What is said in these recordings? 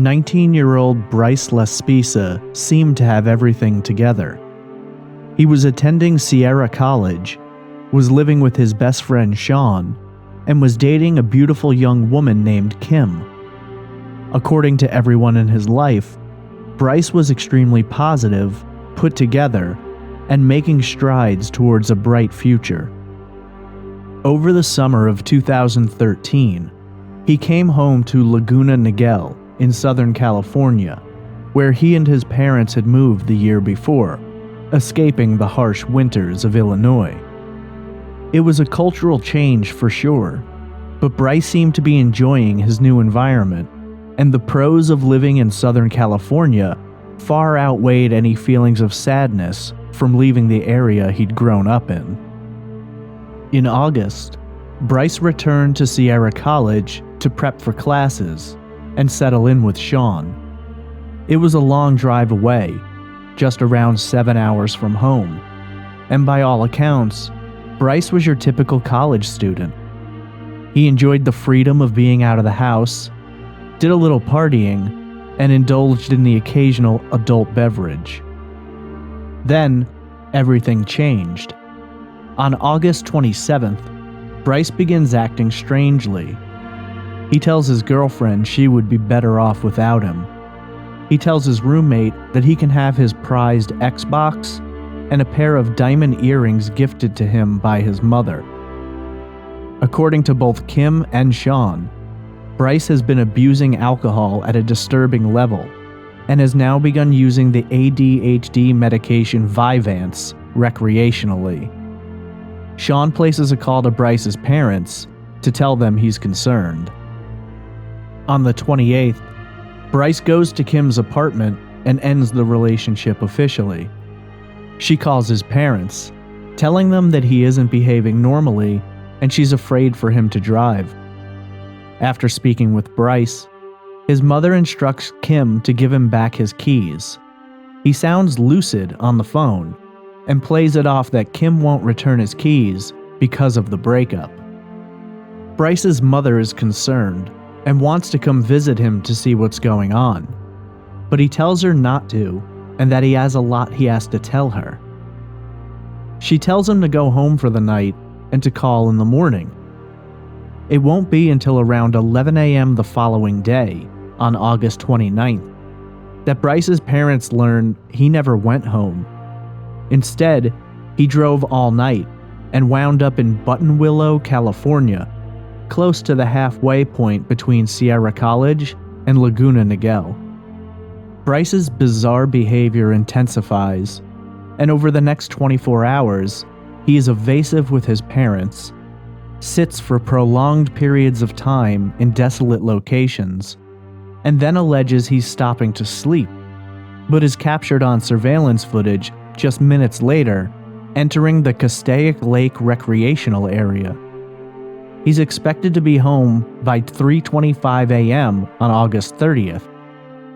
19-year-old Bryce Laspisa seemed to have everything together. He was attending Sierra College, was living with his best friend Sean, and was dating a beautiful young woman named Kim. According to everyone in his life, Bryce was extremely positive, put together, and making strides towards a bright future. Over the summer of 2013, he came home to Laguna Niguel in Southern California, where he and his parents had moved the year before, escaping the harsh winters of Illinois. It was a cultural change for sure, but Bryce seemed to be enjoying his new environment, and the pros of living in Southern California far outweighed any feelings of sadness from leaving the area he'd grown up in. In August, Bryce returned to Sierra College to prep for classes and settle in with Sean. It was a long drive away, just around 7 hours from home, and by all accounts, Bryce was your typical college student. He enjoyed the freedom of being out of the house, did a little partying, and indulged in the occasional adult beverage. Then, everything changed. On August 27th, Bryce begins acting strangely. He tells his girlfriend she would be better off without him. He tells his roommate that he can have his prized Xbox and a pair of diamond earrings gifted to him by his mother. According to both Kim and Sean, Bryce has been abusing alcohol at a disturbing level and has now begun using the ADHD medication Vyvanse recreationally. Sean places a call to Bryce's parents to tell them he's concerned. On the 28th, Bryce goes to Kim's apartment and ends the relationship officially. She calls his parents, telling them that he isn't behaving normally and she's afraid for him to drive. After speaking with Bryce, his mother instructs Kim to give him back his keys. He sounds lucid on the phone and plays it off that Kim won't return his keys because of the breakup. Bryce's mother is concerned and wants to come visit him to see what's going on, but he tells her not to and that he has a lot he has to tell her. She tells him to go home for the night and to call in the morning. It won't be until around 11 a.m. the following day, on August 29th, that Bryce's parents learn he never went home. Instead, he drove all night and wound up in Buttonwillow, California, close to the halfway point between Sierra College and Laguna Niguel. Bryce's bizarre behavior intensifies, and over the next 24 hours, he is evasive with his parents, sits for prolonged periods of time in desolate locations, and then alleges he's stopping to sleep, but is captured on surveillance footage just minutes later, entering the Castaic Lake recreational area. He's expected to be home by 3:25 a.m. on August 30th,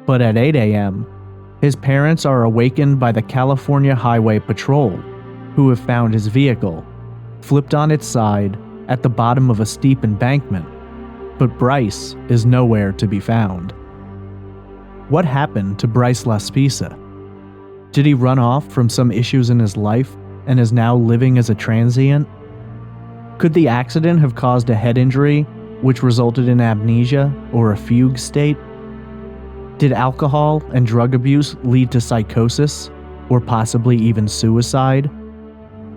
but at 8 a.m., his parents are awakened by the California Highway Patrol, who have found his vehicle, flipped on its side at the bottom of a steep embankment, but Bryce is nowhere to be found. What happened to Bryce Laspisa? Did he run off from some issues in his life and is now living as a transient? Could the accident have caused a head injury, which resulted in amnesia or a fugue state? Did alcohol and drug abuse lead to psychosis, or possibly even suicide?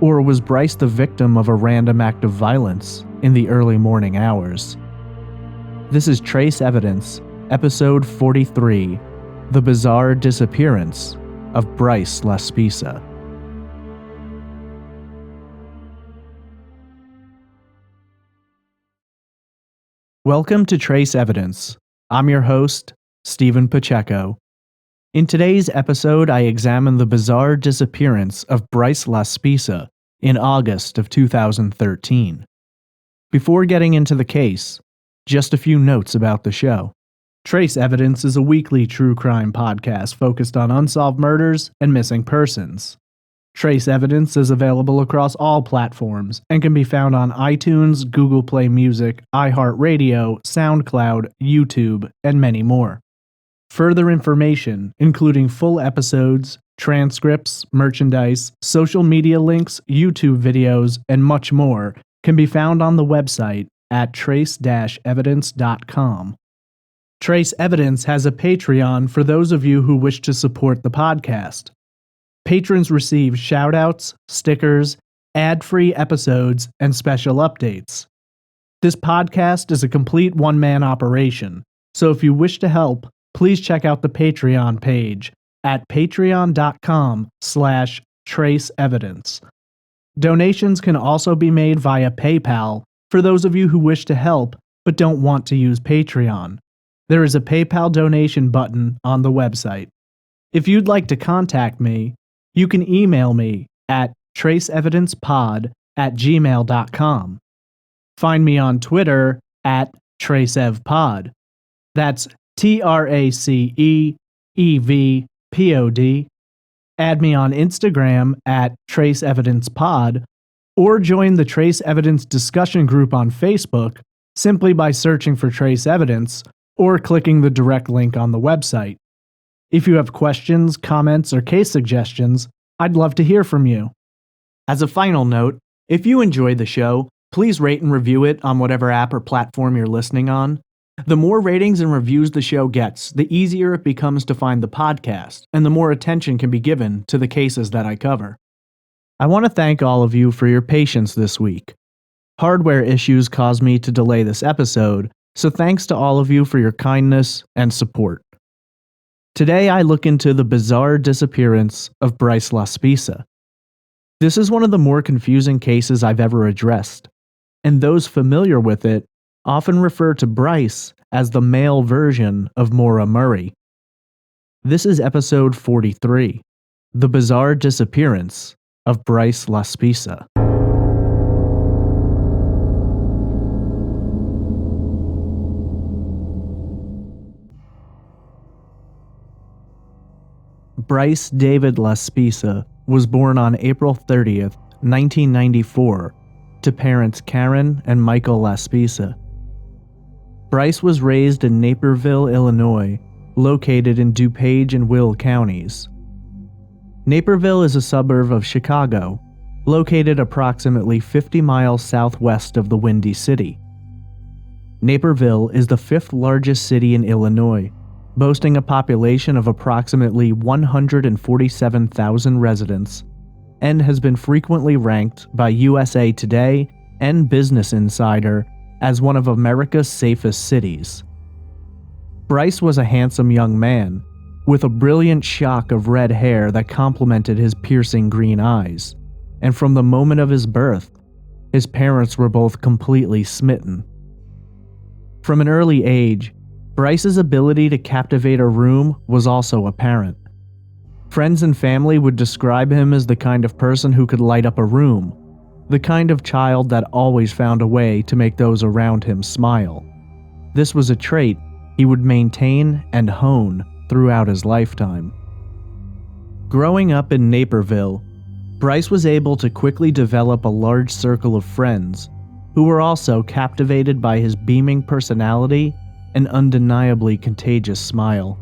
Or was Bryce the victim of a random act of violence in the early morning hours? This is Trace Evidence, Episode 43, The Bizarre Disappearance of Bryce Laspisa. Welcome to Trace Evidence. I'm your host, Stephen Pacheco. In today's episode, I examine the bizarre disappearance of Bryce Laspisa in August of 2013. Before getting into the case, just a few notes about the show. Trace Evidence is a weekly true crime podcast focused on unsolved murders and missing persons. Trace Evidence is available across all platforms and can be found on iTunes, Google Play Music, iHeartRadio, SoundCloud, YouTube, and many more. Further information, including full episodes, transcripts, merchandise, social media links, YouTube videos, and much more, can be found on the website at trace-evidence.com. Trace Evidence has a Patreon for those of you who wish to support the podcast. Patrons receive shoutouts, stickers, ad-free episodes, and special updates. This podcast is a complete one-man operation, so if you wish to help, please check out the Patreon page at patreon.com/traceevidence. Donations can also be made via PayPal for those of you who wish to help but don't want to use Patreon. There is a PayPal donation button on the website. If you'd like to contact me, you can email me at traceevidencepod@gmail.com. Find me on Twitter at TraceEvPod. That's TraceEvPod. Add me on Instagram at TraceEvidencePod, or join the Trace Evidence discussion group on Facebook simply by searching for Trace Evidence or clicking the direct link on the website. If you have questions, comments, or case suggestions, I'd love to hear from you. As a final note, if you enjoy the show, please rate and review it on whatever app or platform you're listening on. The more ratings and reviews the show gets, the easier it becomes to find the podcast, and the more attention can be given to the cases that I cover. I want to thank all of you for your patience this week. Hardware issues caused me to delay this episode, so thanks to all of you for your kindness and support. Today I look into the bizarre disappearance of Bryce Laspisa. This is one of the more confusing cases I've ever addressed, and those familiar with it often refer to Bryce as the male version of Maura Murray. This is episode 43, The Bizarre Disappearance of Bryce Laspisa. Bryce David Laspisa was born on April 30th, 1994, to parents Karen and Michael Laspisa. Bryce was raised in Naperville, Illinois, located in DuPage and Will counties. Naperville is a suburb of Chicago, located approximately 50 miles southwest of the Windy City. Naperville is the fifth largest city in Illinois, boasting a population of approximately 147,000 residents, and has been frequently ranked by USA Today and Business Insider as one of America's safest cities. Bryce was a handsome young man, with a brilliant shock of red hair that complemented his piercing green eyes, and from the moment of his birth, his parents were both completely smitten. From an early age, Bryce's ability to captivate a room was also apparent. Friends and family would describe him as the kind of person who could light up a room, the kind of child that always found a way to make those around him smile. This was a trait he would maintain and hone throughout his lifetime. Growing up in Naperville, Bryce was able to quickly develop a large circle of friends who were also captivated by his beaming personality and undeniably contagious smile.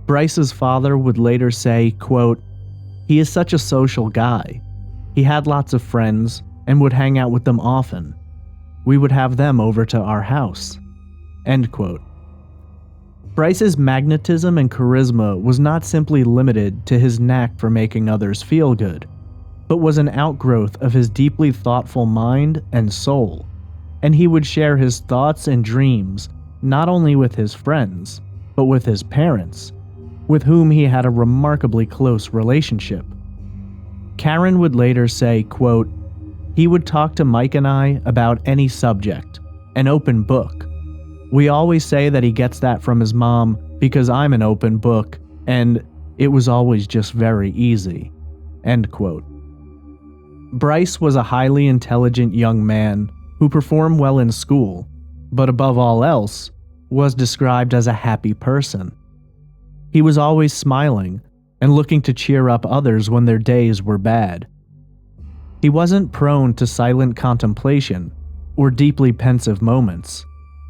Bryce's father would later say, quote, "He is such a social guy. He had lots of friends and would hang out with them often. We would have them over to our house." End quote. Bryce's magnetism and charisma was not simply limited to his knack for making others feel good, but was an outgrowth of his deeply thoughtful mind and soul, and he would share his thoughts and dreams not only with his friends, but with his parents, with whom he had a remarkably close relationship. Karen would later say, quote, "He would talk to Mike and I about any subject, an open book. We always say that he gets that from his mom because I'm an open book, and it was always just very easy." End quote. Bryce was a highly intelligent young man who performed well in school, but above all else, was described as a happy person. He was always smiling and looking to cheer up others when their days were bad. He wasn't prone to silent contemplation or deeply pensive moments,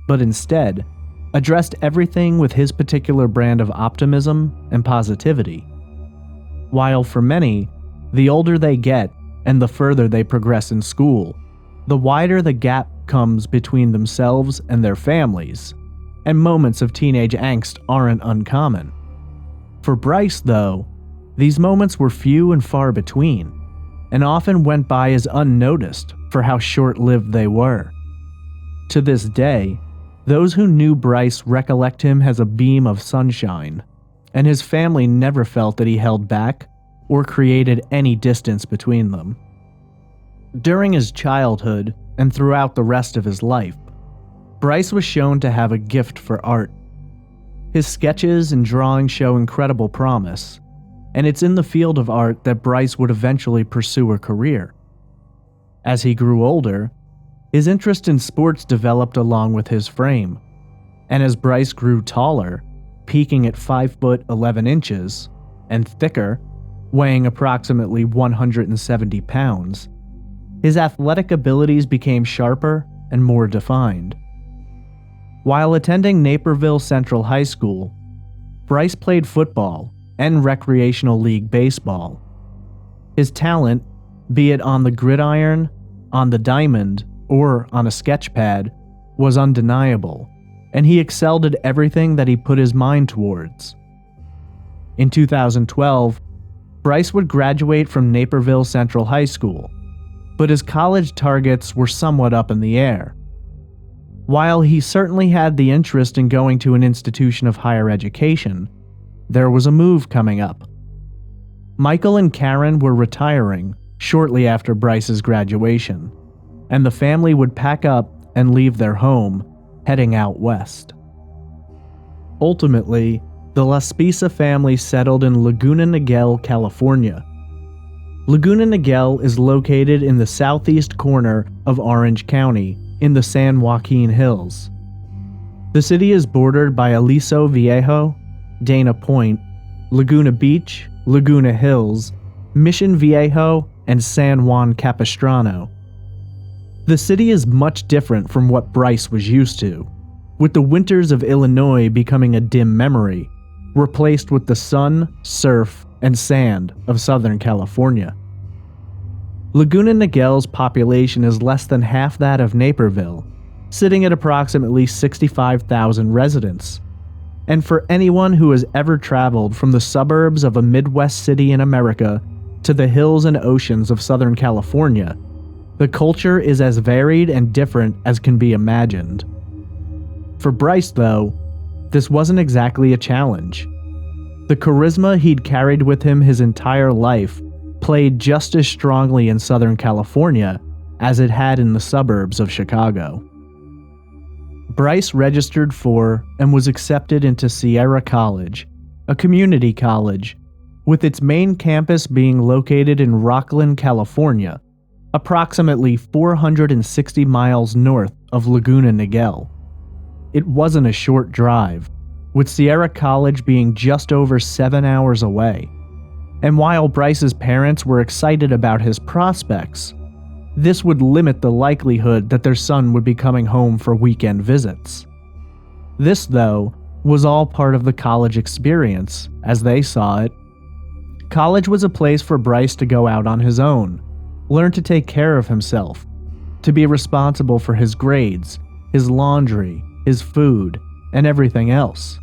but instead, addressed everything with his particular brand of optimism and positivity. While for many, the older they get and the further they progress in school, the wider the gap comes between themselves and their families, and moments of teenage angst aren't uncommon. For Bryce, though, these moments were few and far between, and often went by as unnoticed for how short-lived they were. To this day, those who knew Bryce recollect him as a beam of sunshine, and his family never felt that he held back or created any distance between them. During his childhood and throughout the rest of his life, Bryce was shown to have a gift for art. His sketches and drawings show incredible promise, and it's in the field of art that Bryce would eventually pursue a career. As he grew older, his interest in sports developed along with his frame, and as Bryce grew taller, peaking at 5 foot 11 inches, and thicker, weighing approximately 170 pounds, his athletic abilities became sharper and more defined. While attending Naperville Central High School, Bryce played football and recreational league baseball. His talent, be it on the gridiron, on the diamond, or on a sketch pad, was undeniable, and he excelled at everything that he put his mind towards. In 2012, Bryce would graduate from Naperville Central High School, but his college targets were somewhat up in the air. While he certainly had the interest in going to an institution of higher education, there was a move coming up. Michael and Karen were retiring shortly after Bryce's graduation, and the family would pack up and leave their home, heading out west. Ultimately, the Laspisa family settled in Laguna Niguel, California. Laguna Niguel is located in the southeast corner of Orange County in the San Joaquin Hills. The city is bordered by Aliso Viejo, Dana Point, Laguna Beach, Laguna Hills, Mission Viejo, and San Juan Capistrano. The city is much different from what Bryce was used to, with the winters of Illinois becoming a dim memory, replaced with the sun, surf, and sand of Southern California. Laguna Niguel's population is less than half that of Naperville, sitting at approximately 65,000 residents. And for anyone who has ever traveled from the suburbs of a Midwest city in America to the hills and oceans of Southern California, the culture is as varied and different as can be imagined. For Bryce, though, this wasn't exactly a challenge. The charisma he'd carried with him his entire life played just as strongly in Southern California as it had in the suburbs of Chicago. Bryce registered for and was accepted into Sierra College, a community college, with its main campus being located in Rocklin, California, approximately 460 miles north of Laguna Niguel. It wasn't a short drive, with Sierra College being just over 7 hours away. And while Bryce's parents were excited about his prospects, this would limit the likelihood that their son would be coming home for weekend visits. This, though, was all part of the college experience, as they saw it. College was a place for Bryce to go out on his own, learn to take care of himself, to be responsible for his grades, his laundry, his food, and everything else.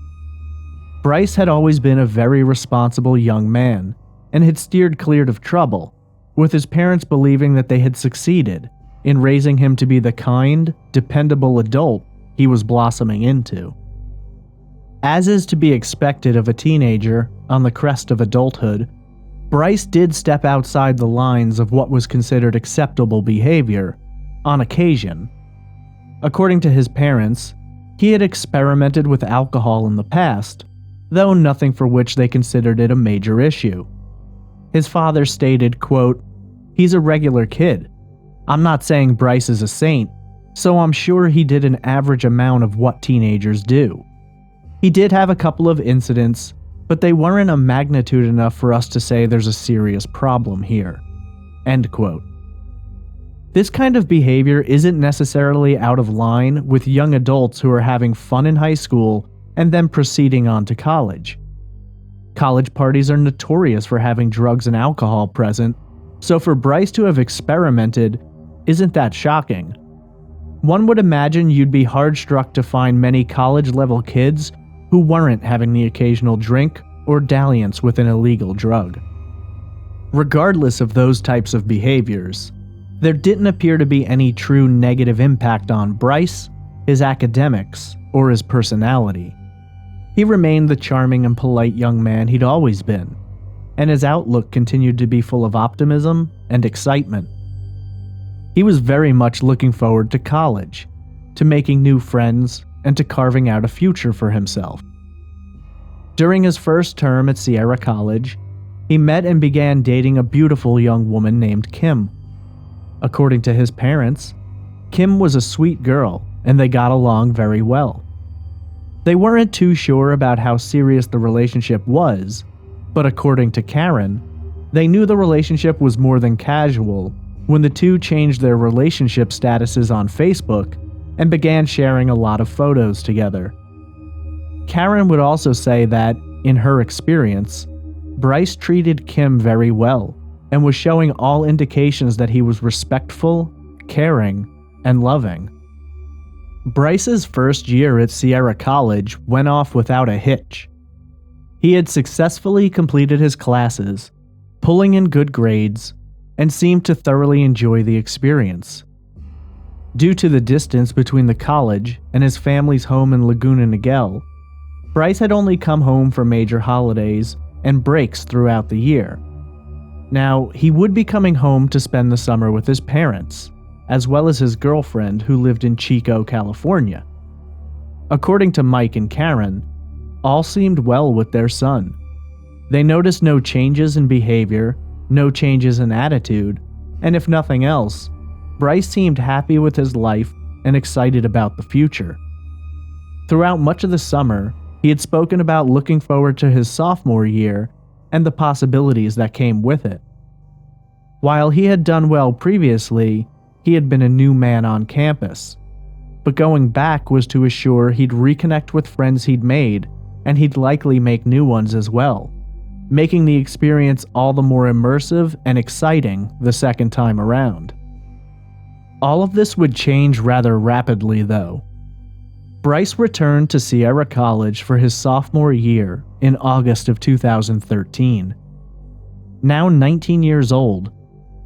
Bryce had always been a very responsible young man, and had steered clear of trouble, with his parents believing that they had succeeded in raising him to be the kind, dependable adult he was blossoming into. As is to be expected of a teenager on the crest of adulthood, Bryce did step outside the lines of what was considered acceptable behavior, on occasion. According to his parents, he had experimented with alcohol in the past, though nothing for which they considered it a major issue. His father stated, quote, "He's a regular kid. I'm not saying Bryce is a saint, so I'm sure he did an average amount of what teenagers do. He did have a couple of incidents, but they weren't a magnitude enough for us to say there's a serious problem here." End quote. This kind of behavior isn't necessarily out of line with young adults who are having fun in high school and then proceeding on to college. College parties are notorious for having drugs and alcohol present, so for Bryce to have experimented isn't that shocking. One would imagine you'd be hard-struck to find many college-level kids who weren't having the occasional drink or dalliance with an illegal drug. Regardless of those types of behaviors, there didn't appear to be any true negative impact on Bryce, his academics, or his personality. He remained the charming and polite young man he'd always been, and his outlook continued to be full of optimism and excitement. He was very much looking forward to college, to making new friends, and to carving out a future for himself. During his first term at Sierra College, he met and began dating a beautiful young woman named Kim. According to his parents, Kim was a sweet girl, and they got along very well. They weren't too sure about how serious the relationship was, but according to Karen, they knew the relationship was more than casual when the two changed their relationship statuses on Facebook and began sharing a lot of photos together. Karen would also say that, in her experience, Bryce treated Kim very well and was showing all indications that he was respectful, caring, and loving. Bryce's first year at Sierra College went off without a hitch. He had successfully completed his classes, pulling in good grades, and seemed to thoroughly enjoy the experience. Due to the distance between the college and his family's home in Laguna Niguel, Bryce had only come home for major holidays and breaks throughout the year. Now, he would be coming home to spend the summer with his parents, as well as his girlfriend who lived in Chico, California. According to Mike and Karen, all seemed well with their son. They noticed no changes in behavior, no changes in attitude, and if nothing else, Bryce seemed happy with his life and excited about the future. Throughout much of the summer, he had spoken about looking forward to his sophomore year and the possibilities that came with it. While he had done well previously, he had been a new man on campus, but going back was to assure he'd reconnect with friends he'd made, and he'd likely make new ones as well, making the experience all the more immersive and exciting the second time around. All of this would change rather rapidly, though. Bryce returned to Sierra College for his sophomore year in August of 2013. Now 19 years old,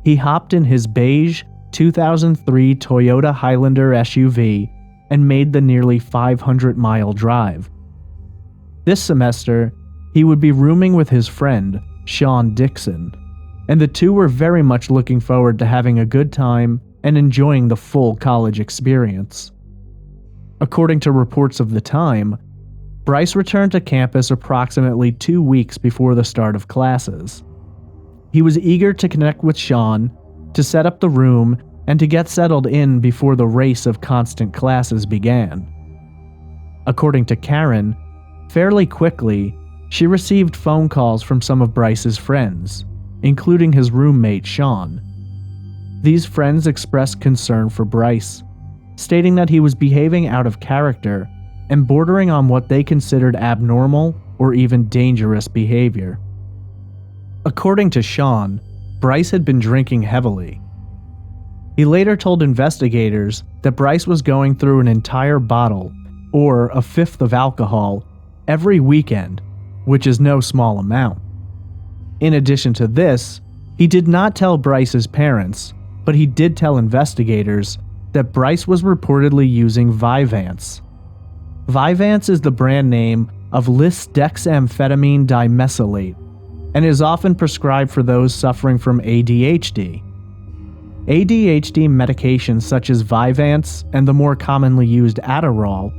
he hopped in his beige 2003 Toyota Highlander SUV and made the nearly 500-mile drive. This semester, he would be rooming with his friend, Sean Dixon, and the two were very much looking forward to having a good time and enjoying the full college experience. According to reports of the time, Bryce returned to campus approximately 2 weeks before the start of classes. He was eager to connect with Sean, to set up the room, and to get settled in before the race of constant classes began. According to Karen, fairly quickly, she received phone calls from some of Bryce's friends, including his roommate Sean. These friends expressed concern for Bryce, stating that he was behaving out of character and bordering on what they considered abnormal or even dangerous behavior. According to Sean, Bryce had been drinking heavily. He later told investigators that Bryce was going through an entire bottle, or a fifth of alcohol, every weekend, which is no small amount. In addition to this, he did not tell Bryce's parents, but he did tell investigators that Bryce was reportedly using Vyvanse. Vyvanse is the brand name of lisdexamphetamine dimesolate and is often prescribed for those suffering from ADHD. ADHD medications such as Vyvanse and the more commonly used Adderall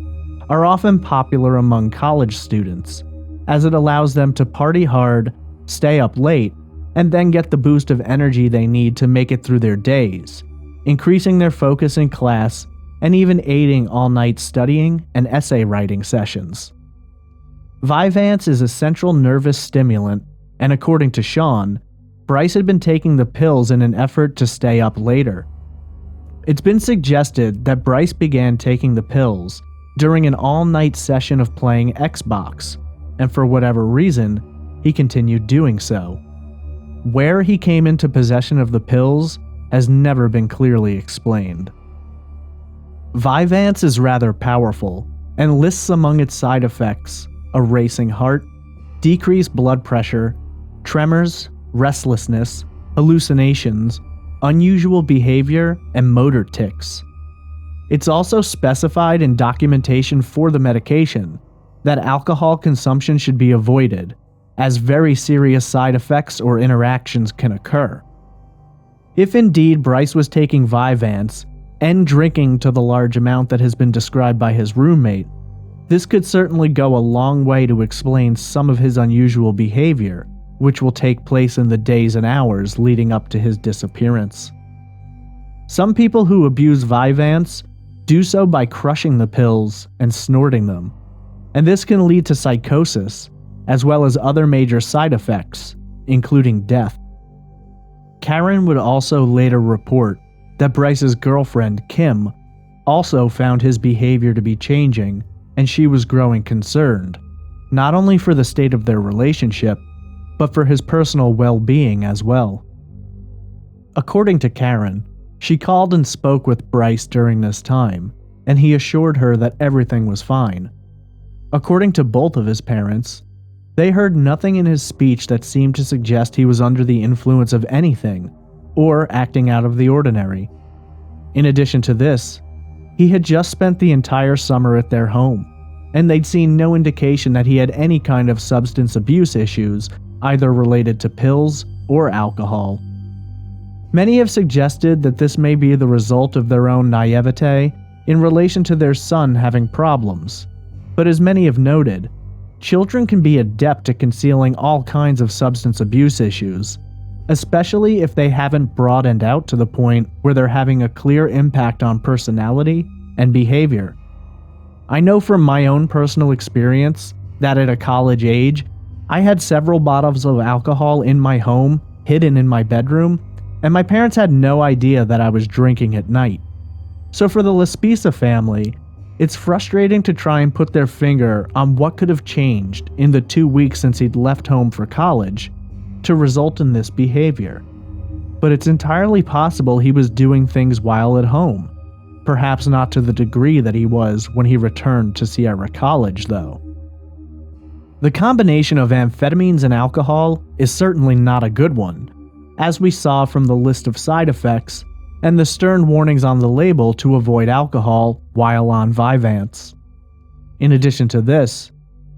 are often popular among college students, as it allows them to party hard, stay up late, and then get the boost of energy they need to make it through their days, increasing their focus in class and even aiding all-night studying and essay writing sessions. Vyvanse is a central nervous stimulant, and according to Sean, Bryce had been taking the pills in an effort to stay up later. It's been suggested that Bryce began taking the pills during an all-night session of playing Xbox, and for whatever reason, he continued doing so. Where he came into possession of the pills has never been clearly explained. Vyvanse is rather powerful and lists among its side effects a racing heart, decreased blood pressure, tremors, restlessness, hallucinations, unusual behavior, and motor tics. It's also specified in documentation for the medication that alcohol consumption should be avoided, as very serious side effects or interactions can occur. If indeed Bryce was taking Vyvanse and drinking to the large amount that has been described by his roommate, this could certainly go a long way to explain some of his unusual behavior, which will take place in the days and hours leading up to his disappearance. Some people who abuse Vyvanse do so by crushing the pills and snorting them, and this can lead to psychosis, as well as other major side effects, including death. Karen would also later report that Bryce's girlfriend, Kim, also found his behavior to be changing, and she was growing concerned, not only for the state of their relationship, but for his personal well-being as well. According to Karen, she called and spoke with Bryce during this time, and he assured her that everything was fine. According to both of his parents, they heard nothing in his speech that seemed to suggest he was under the influence of anything, or acting out of the ordinary. In addition to this, he had just spent the entire summer at their home, and they'd seen no indication that he had any kind of substance abuse issues, either related to pills or alcohol. Many have suggested that this may be the result of their own naivete in relation to their son having problems, but as many have noted, children can be adept at concealing all kinds of substance abuse issues, especially if they haven't broadened out to the point where they're having a clear impact on personality and behavior. I know from my own personal experience that at a college age, I had several bottles of alcohol in my home, hidden in my bedroom, and my parents had no idea that I was drinking at night. So for the Laspisa family, it's frustrating to try and put their finger on what could have changed in the 2 weeks since he'd left home for college to result in this behavior. But it's entirely possible he was doing things while at home, perhaps not to the degree that he was when he returned to Sierra College, though. The combination of amphetamines and alcohol is certainly not a good one, as we saw from the list of side effects and the stern warnings on the label to avoid alcohol while on Vyvanse. In addition to this,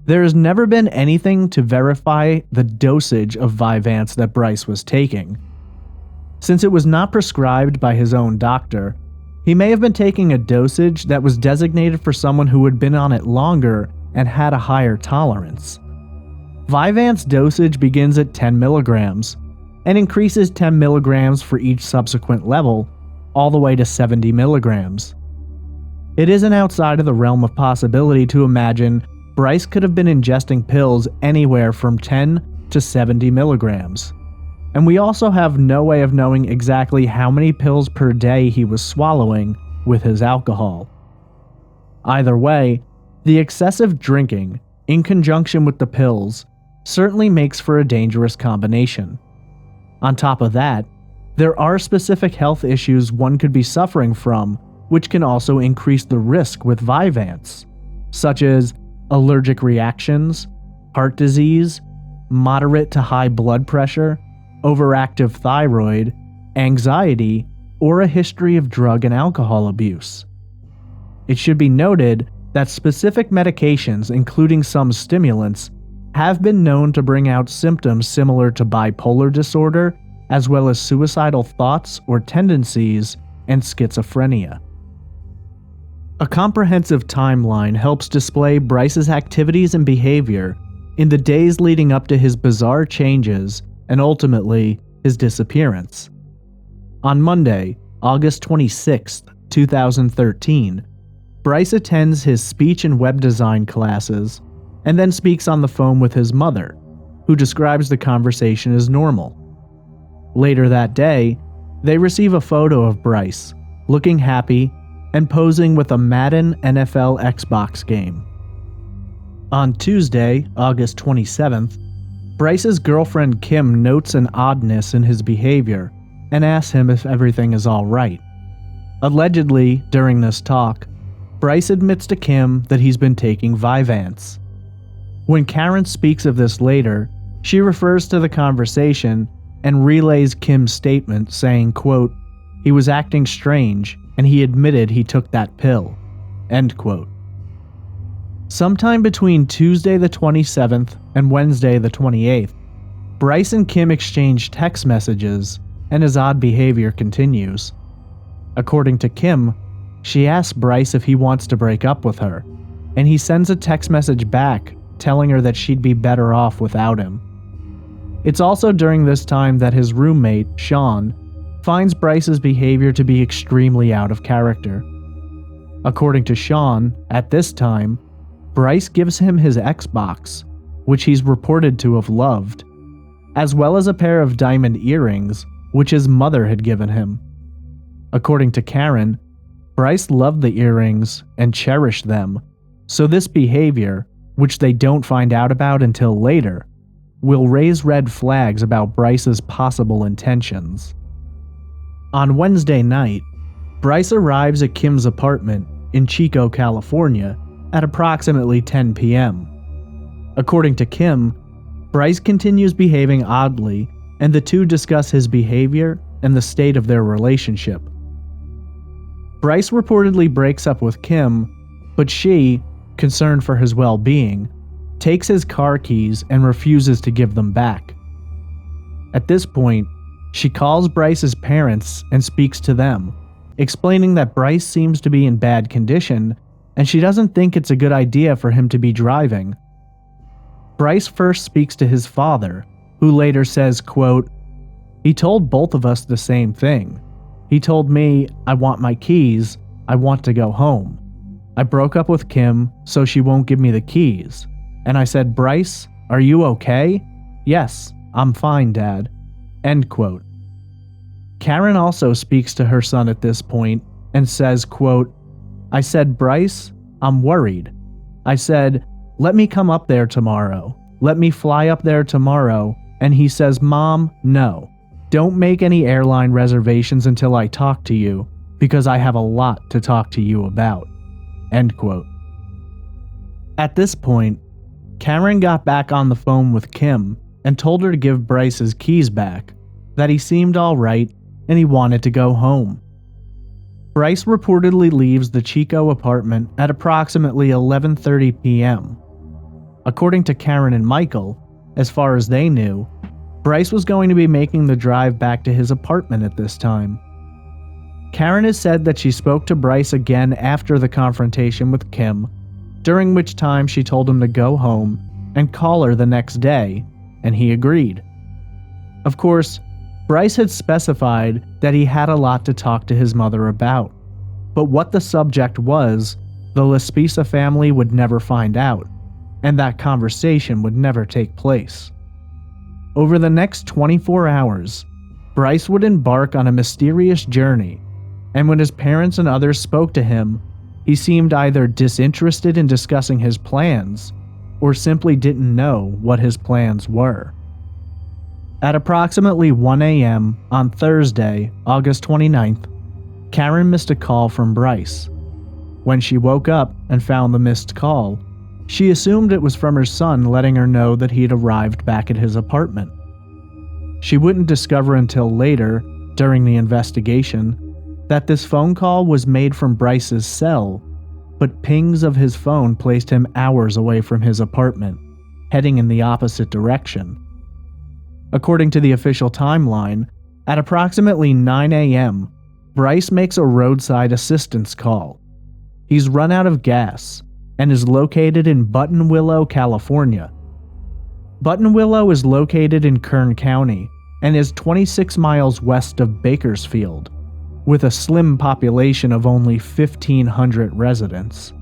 there has never been anything to verify the dosage of Vyvanse that Bryce was taking. Since it was not prescribed by his own doctor, he may have been taking a dosage that was designated for someone who had been on it longer and had a higher tolerance. Vyvanse dosage begins at 10 milligrams and increases 10 milligrams for each subsequent level, all the way to 70 milligrams. It isn't outside of the realm of possibility to imagine Bryce could have been ingesting pills anywhere from 10 to 70 milligrams. And we also have no way of knowing exactly how many pills per day he was swallowing with his alcohol. Either way, the excessive drinking, in conjunction with the pills, certainly makes for a dangerous combination. On top of that, there are specific health issues one could be suffering from, which can also increase the risk with Vyvanse, such as allergic reactions, heart disease, moderate to high blood pressure, overactive thyroid, anxiety, or a history of drug and alcohol abuse. It should be noted that specific medications, including some stimulants, have been known to bring out symptoms similar to bipolar disorder, as well as suicidal thoughts or tendencies, and schizophrenia. A comprehensive timeline helps display Bryce's activities and behavior in the days leading up to his bizarre changes and ultimately his disappearance. On Monday, August 26, 2013, Bryce attends his speech and web design classes and then speaks on the phone with his mother, who describes the conversation as normal. Later that day, they receive a photo of Bryce, looking happy, and posing with a Madden NFL Xbox game. On Tuesday, August 27th, Bryce's girlfriend Kim notes an oddness in his behavior and asks him if everything is all right. Allegedly, during this talk, Bryce admits to Kim that he's been taking Vyvanse. When Karen speaks of this later, she refers to the conversation and relays Kim's statement saying, quote, "He was acting strange and he admitted he took that pill," end quote. Sometime between Tuesday the 27th and Wednesday the 28th, Bryce and Kim exchange text messages and his odd behavior continues. According to Kim, she asks Bryce if he wants to break up with her, and he sends a text message back telling her that she'd be better off without him. It's also during this time that his roommate, Sean, finds Bryce's behavior to be extremely out of character. According to Sean, at this time, Bryce gives him his Xbox, which he's reported to have loved, as well as a pair of diamond earrings, which his mother had given him. According to Karen, Bryce loved the earrings and cherished them, so this behavior, which they don't find out about until later, will raise red flags about Bryce's possible intentions. On Wednesday night, Bryce arrives at Kim's apartment in Chico, California, at approximately 10 p.m. According to Kim, Bryce continues behaving oddly, and the two discuss his behavior and the state of their relationship. Bryce reportedly breaks up with Kim, but she, concerned for his well-being, takes his car keys and refuses to give them back. At this point, she calls Bryce's parents and speaks to them, explaining that Bryce seems to be in bad condition and she doesn't think it's a good idea for him to be driving. Bryce first speaks to his father, who later says, quote, "He told both of us the same thing. He told me, 'I want my keys, I want to go home.' I broke up with Kim, so she won't give me the keys. And I said, 'Bryce, are you okay?' 'Yes, I'm fine, Dad.'" End quote. Karen also speaks to her son at this point and says, quote, "I said, 'Bryce, I'm worried.' I said, 'Let me come up there tomorrow. Let me fly up there tomorrow.' And he says, 'Mom, no. Don't make any airline reservations until I talk to you, because I have a lot to talk to you about." End quote. At this point, Karen got back on the phone with Kim and told her to give Bryce his keys back, that he seemed alright and he wanted to go home. Bryce reportedly leaves the Chico apartment at approximately 11:30 p.m. According to Karen and Michael, as far as they knew, Bryce was going to be making the drive back to his apartment at this time. Karen has said that she spoke to Bryce again after the confrontation with Kim, during which time she told him to go home and call her the next day, and he agreed. Of course, Bryce had specified that he had a lot to talk to his mother about, but what the subject was, the Laspisa family would never find out, and that conversation would never take place. Over the next 24 hours, Bryce would embark on a mysterious journey, and when his parents and others spoke to him, he seemed either disinterested in discussing his plans, or simply didn't know what his plans were. At approximately 1 a.m. on Thursday, August 29th, Karen missed a call from Bryce. When she woke up and found the missed call, she assumed it was from her son letting her know that he had arrived back at his apartment. She wouldn't discover until later, during the investigation, that this phone call was made from Bryce's cell, but pings of his phone placed him hours away from his apartment, heading in the opposite direction. According to the official timeline, at approximately 9 a.m., Bryce makes a roadside assistance call. He's run out of gas and is located in Buttonwillow, California. Buttonwillow is located in Kern County and is 26 miles west of Bakersfield, with a slim population of only 1,500 residents.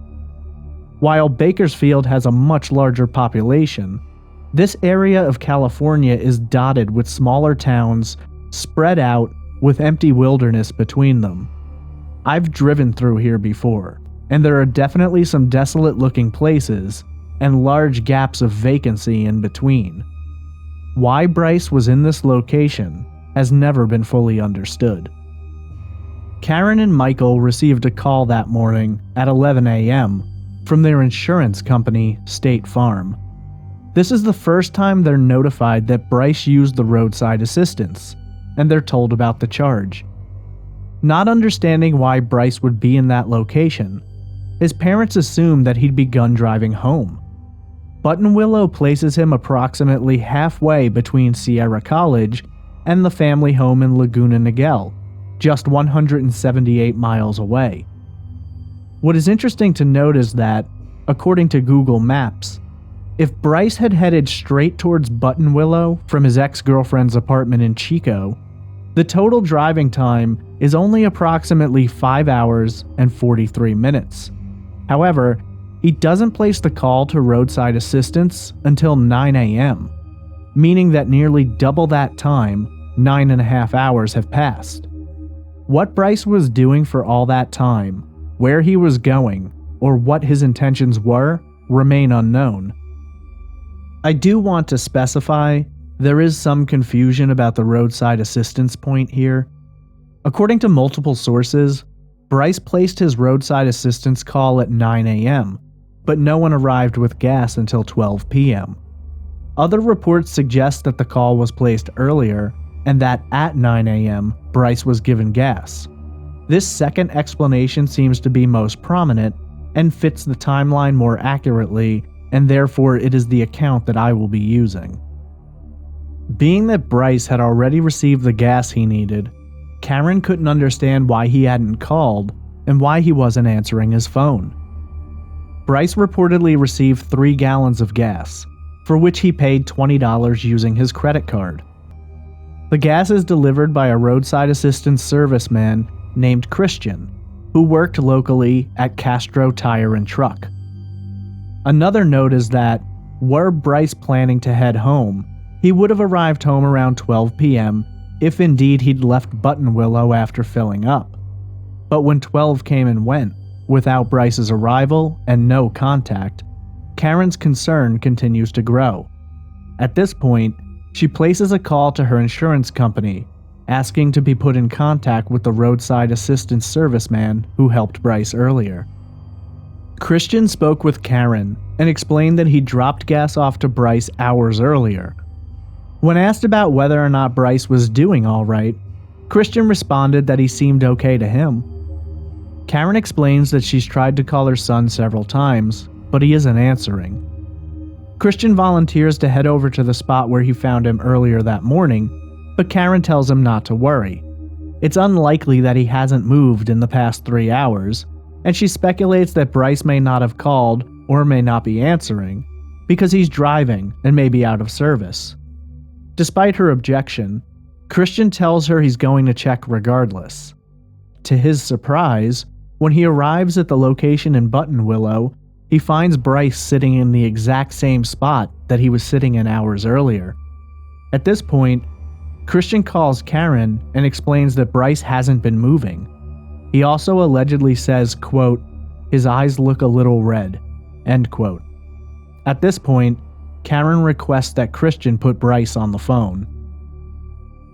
While Bakersfield has a much larger population, this area of California is dotted with smaller towns spread out with empty wilderness between them. I've driven through here before, and there are definitely some desolate-looking places and large gaps of vacancy in between. Why Bryce was in this location has never been fully understood. Karen and Michael received a call that morning at 11 a.m. from their insurance company, State Farm. This is the first time they're notified that Bryce used the roadside assistance, and they're told about the charge. Not understanding why Bryce would be in that location, his parents assumed that he'd begun driving home. Buttonwillow places him approximately halfway between Sierra College and the family home in Laguna Niguel, just 178 miles away. What is interesting to note is that, according to Google Maps, if Bryce had headed straight towards Buttonwillow from his ex-girlfriend's apartment in Chico, the total driving time is only approximately 5 hours and 43 minutes. However, he doesn't place the call to roadside assistance until 9 a.m., meaning that nearly double that time, 9.5 hours, have passed. What Bryce was doing for all that time, where he was going, or what his intentions were, remain unknown. I do want to specify there is some confusion about the roadside assistance point here. According to multiple sources, Bryce placed his roadside assistance call at 9 a.m., but no one arrived with gas until 12 p.m. Other reports suggest that the call was placed earlier and that at 9 a.m., Bryce was given gas. This second explanation seems to be most prominent and fits the timeline more accurately, and therefore it is the account that I will be using. Being that Bryce had already received the gas he needed, Karen couldn't understand why he hadn't called and why he wasn't answering his phone. Bryce reportedly received 3 gallons of gas, for which he paid $20 using his credit card. The gas is delivered by a roadside assistance serviceman named Christian, who worked locally at Castro Tire and Truck. Another note is that, were Bryce planning to head home, he would have arrived home around 12 p.m. if indeed he'd left Buttonwillow after filling up. But when 12 came and went, without Bryce's arrival and no contact, Karen's concern continues to grow. At this point, she places a call to her insurance company, asking to be put in contact with the roadside assistance serviceman who helped Bryce earlier. Christian spoke with Karen and explained that he dropped gas off to Bryce hours earlier. When asked about whether or not Bryce was doing all right, Christian responded that he seemed okay to him. Karen explains that she's tried to call her son several times, but he isn't answering. Christian volunteers to head over to the spot where he found him earlier that morning, but Karen tells him not to worry. It's unlikely that he hasn't moved in the past 3 hours, and she speculates that Bryce may not have called or may not be answering because he's driving and may be out of service. Despite her objection, Christian tells her he's going to check regardless. To his surprise, when he arrives at the location in Buttonwillow, he finds Bryce sitting in the exact same spot that he was sitting in hours earlier. At this point, Christian calls Karen and explains that Bryce hasn't been moving. He also allegedly says, quote, "His eyes look a little red," end quote. At this point, Karen requests that Christian put Bryce on the phone.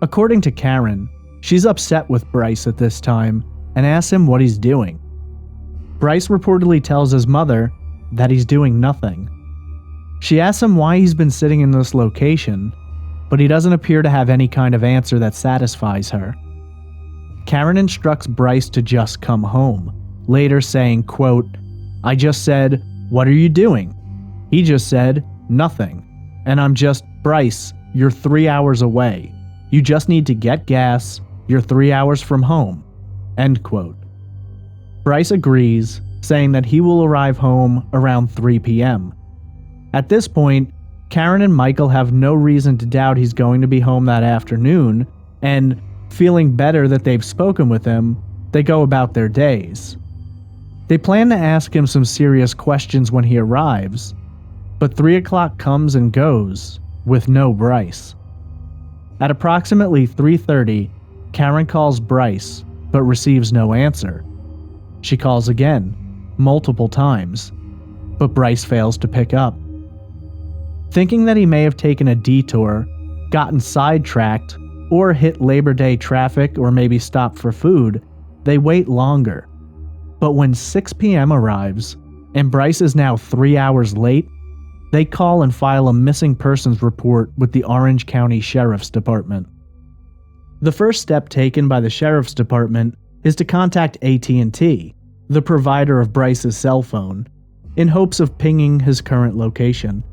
According to Karen, she's upset with Bryce at this time and asks him what he's doing. Bryce reportedly tells his mother that he's doing nothing. She asks him why he's been sitting in this location, but he doesn't appear to have any kind of answer that satisfies her. Karen instructs Bryce to just come home, later saying, quote, "I just said, 'What are you doing?' He just said, 'Nothing.' And I'm just, 'Bryce, you're 3 hours away. You just need to get gas. You're 3 hours from home.'" End quote. Bryce agrees, saying that he will arrive home around 3 p.m. At this point, Karen and Michael have no reason to doubt he's going to be home that afternoon, and, feeling better that they've spoken with him, they go about their days. They plan to ask him some serious questions when he arrives, but 3 o'clock comes and goes, with no Bryce. At approximately 3:30, Karen calls Bryce, but receives no answer, She calls again, multiple times, but Bryce fails to pick up. Thinking that he may have taken a detour, gotten sidetracked, or hit Labor Day traffic or maybe stopped for food, they wait longer. But when 6 p.m. arrives, and Bryce is now 3 hours late, they call and file a missing persons report with the Orange County Sheriff's Department. The first step taken by the Sheriff's Department is to contact AT&T, the provider of Bryce's cell phone, in hopes of pinging his current location.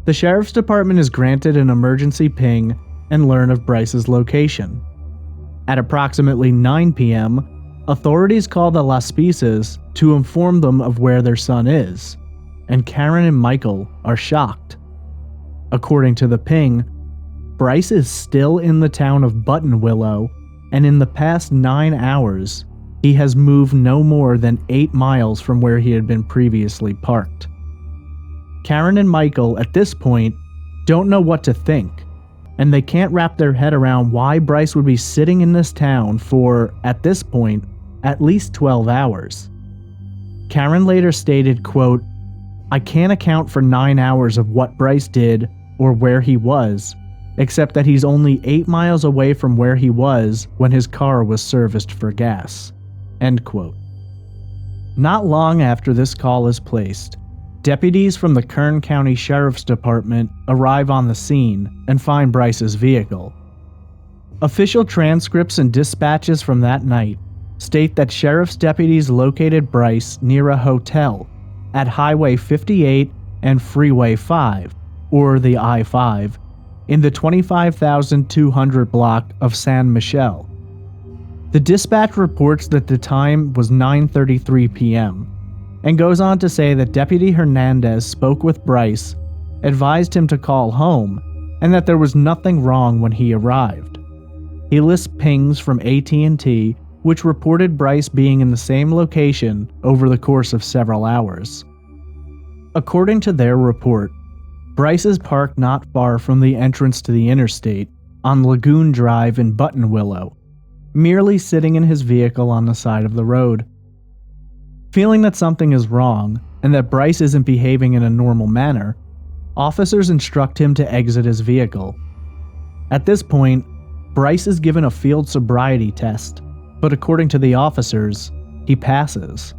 The Sheriff's Department is granted an emergency ping and learn of Bryce's location. At approximately 9 p.m., authorities call the Laspisas to inform them of where their son is, and Karen and Michael are shocked. According to the ping, Bryce is still in the town of Buttonwillow, and in the past 9 hours, he has moved no more than 8 miles from where he had been previously parked. Karen and Michael, at this point, don't know what to think, and they can't wrap their head around why Bryce would be sitting in this town for, at this point, at least 12 hours. Karen later stated, quote, "I can't account for 9 hours of what Bryce did or where he was, except that he's only 8 miles away from where he was when his car was serviced for gas." End quote. Not long after this call is placed, deputies from the Kern County Sheriff's Department arrive on the scene and find Bryce's vehicle. Official transcripts and dispatches from that night state that sheriff's deputies located Bryce near a hotel at Highway 58 and Freeway 5, or the I-5, in the 25,200 block of San Michel. The dispatch reports that the time was 9:33 p.m., and goes on to say that Deputy Hernandez spoke with Bryce, advised him to call home, and that there was nothing wrong when he arrived. He lists pings from AT&T, which reported Bryce being in the same location over the course of several hours. According to their report, Bryce is parked not far from the entrance to the interstate on Lagoon Drive in Buttonwillow, merely sitting in his vehicle on the side of the road. Feeling that something is wrong and that Bryce isn't behaving in a normal manner, officers instruct him to exit his vehicle. At this point, Bryce is given a field sobriety test, but according to the officers, he passes.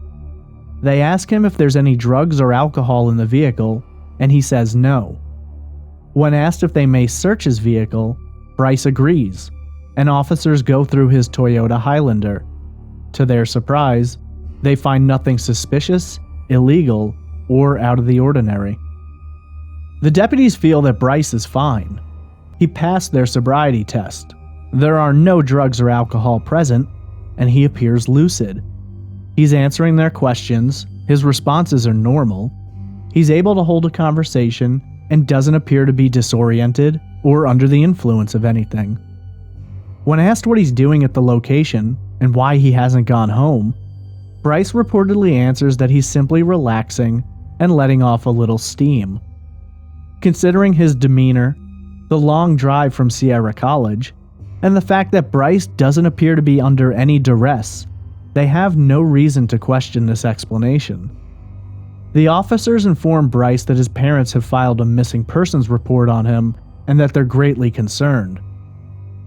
They ask him if there's any drugs or alcohol in the vehicle, and he says no. When asked if they may search his vehicle, Bryce agrees, and officers go through his Toyota Highlander. To their surprise, they find nothing suspicious, illegal, or out of the ordinary. The deputies feel that Bryce is fine. He passed their sobriety test. There are no drugs or alcohol present, and he appears lucid. He's answering their questions, his responses are normal, he's able to hold a conversation, and doesn't appear to be disoriented or under the influence of anything. When asked what he's doing at the location and why he hasn't gone home, Bryce reportedly answers that he's simply relaxing and letting off a little steam. Considering his demeanor, the long drive from Sierra College, and the fact that Bryce doesn't appear to be under any duress, they have no reason to question this explanation. The officers inform Bryce that his parents have filed a missing persons report on him and that they're greatly concerned.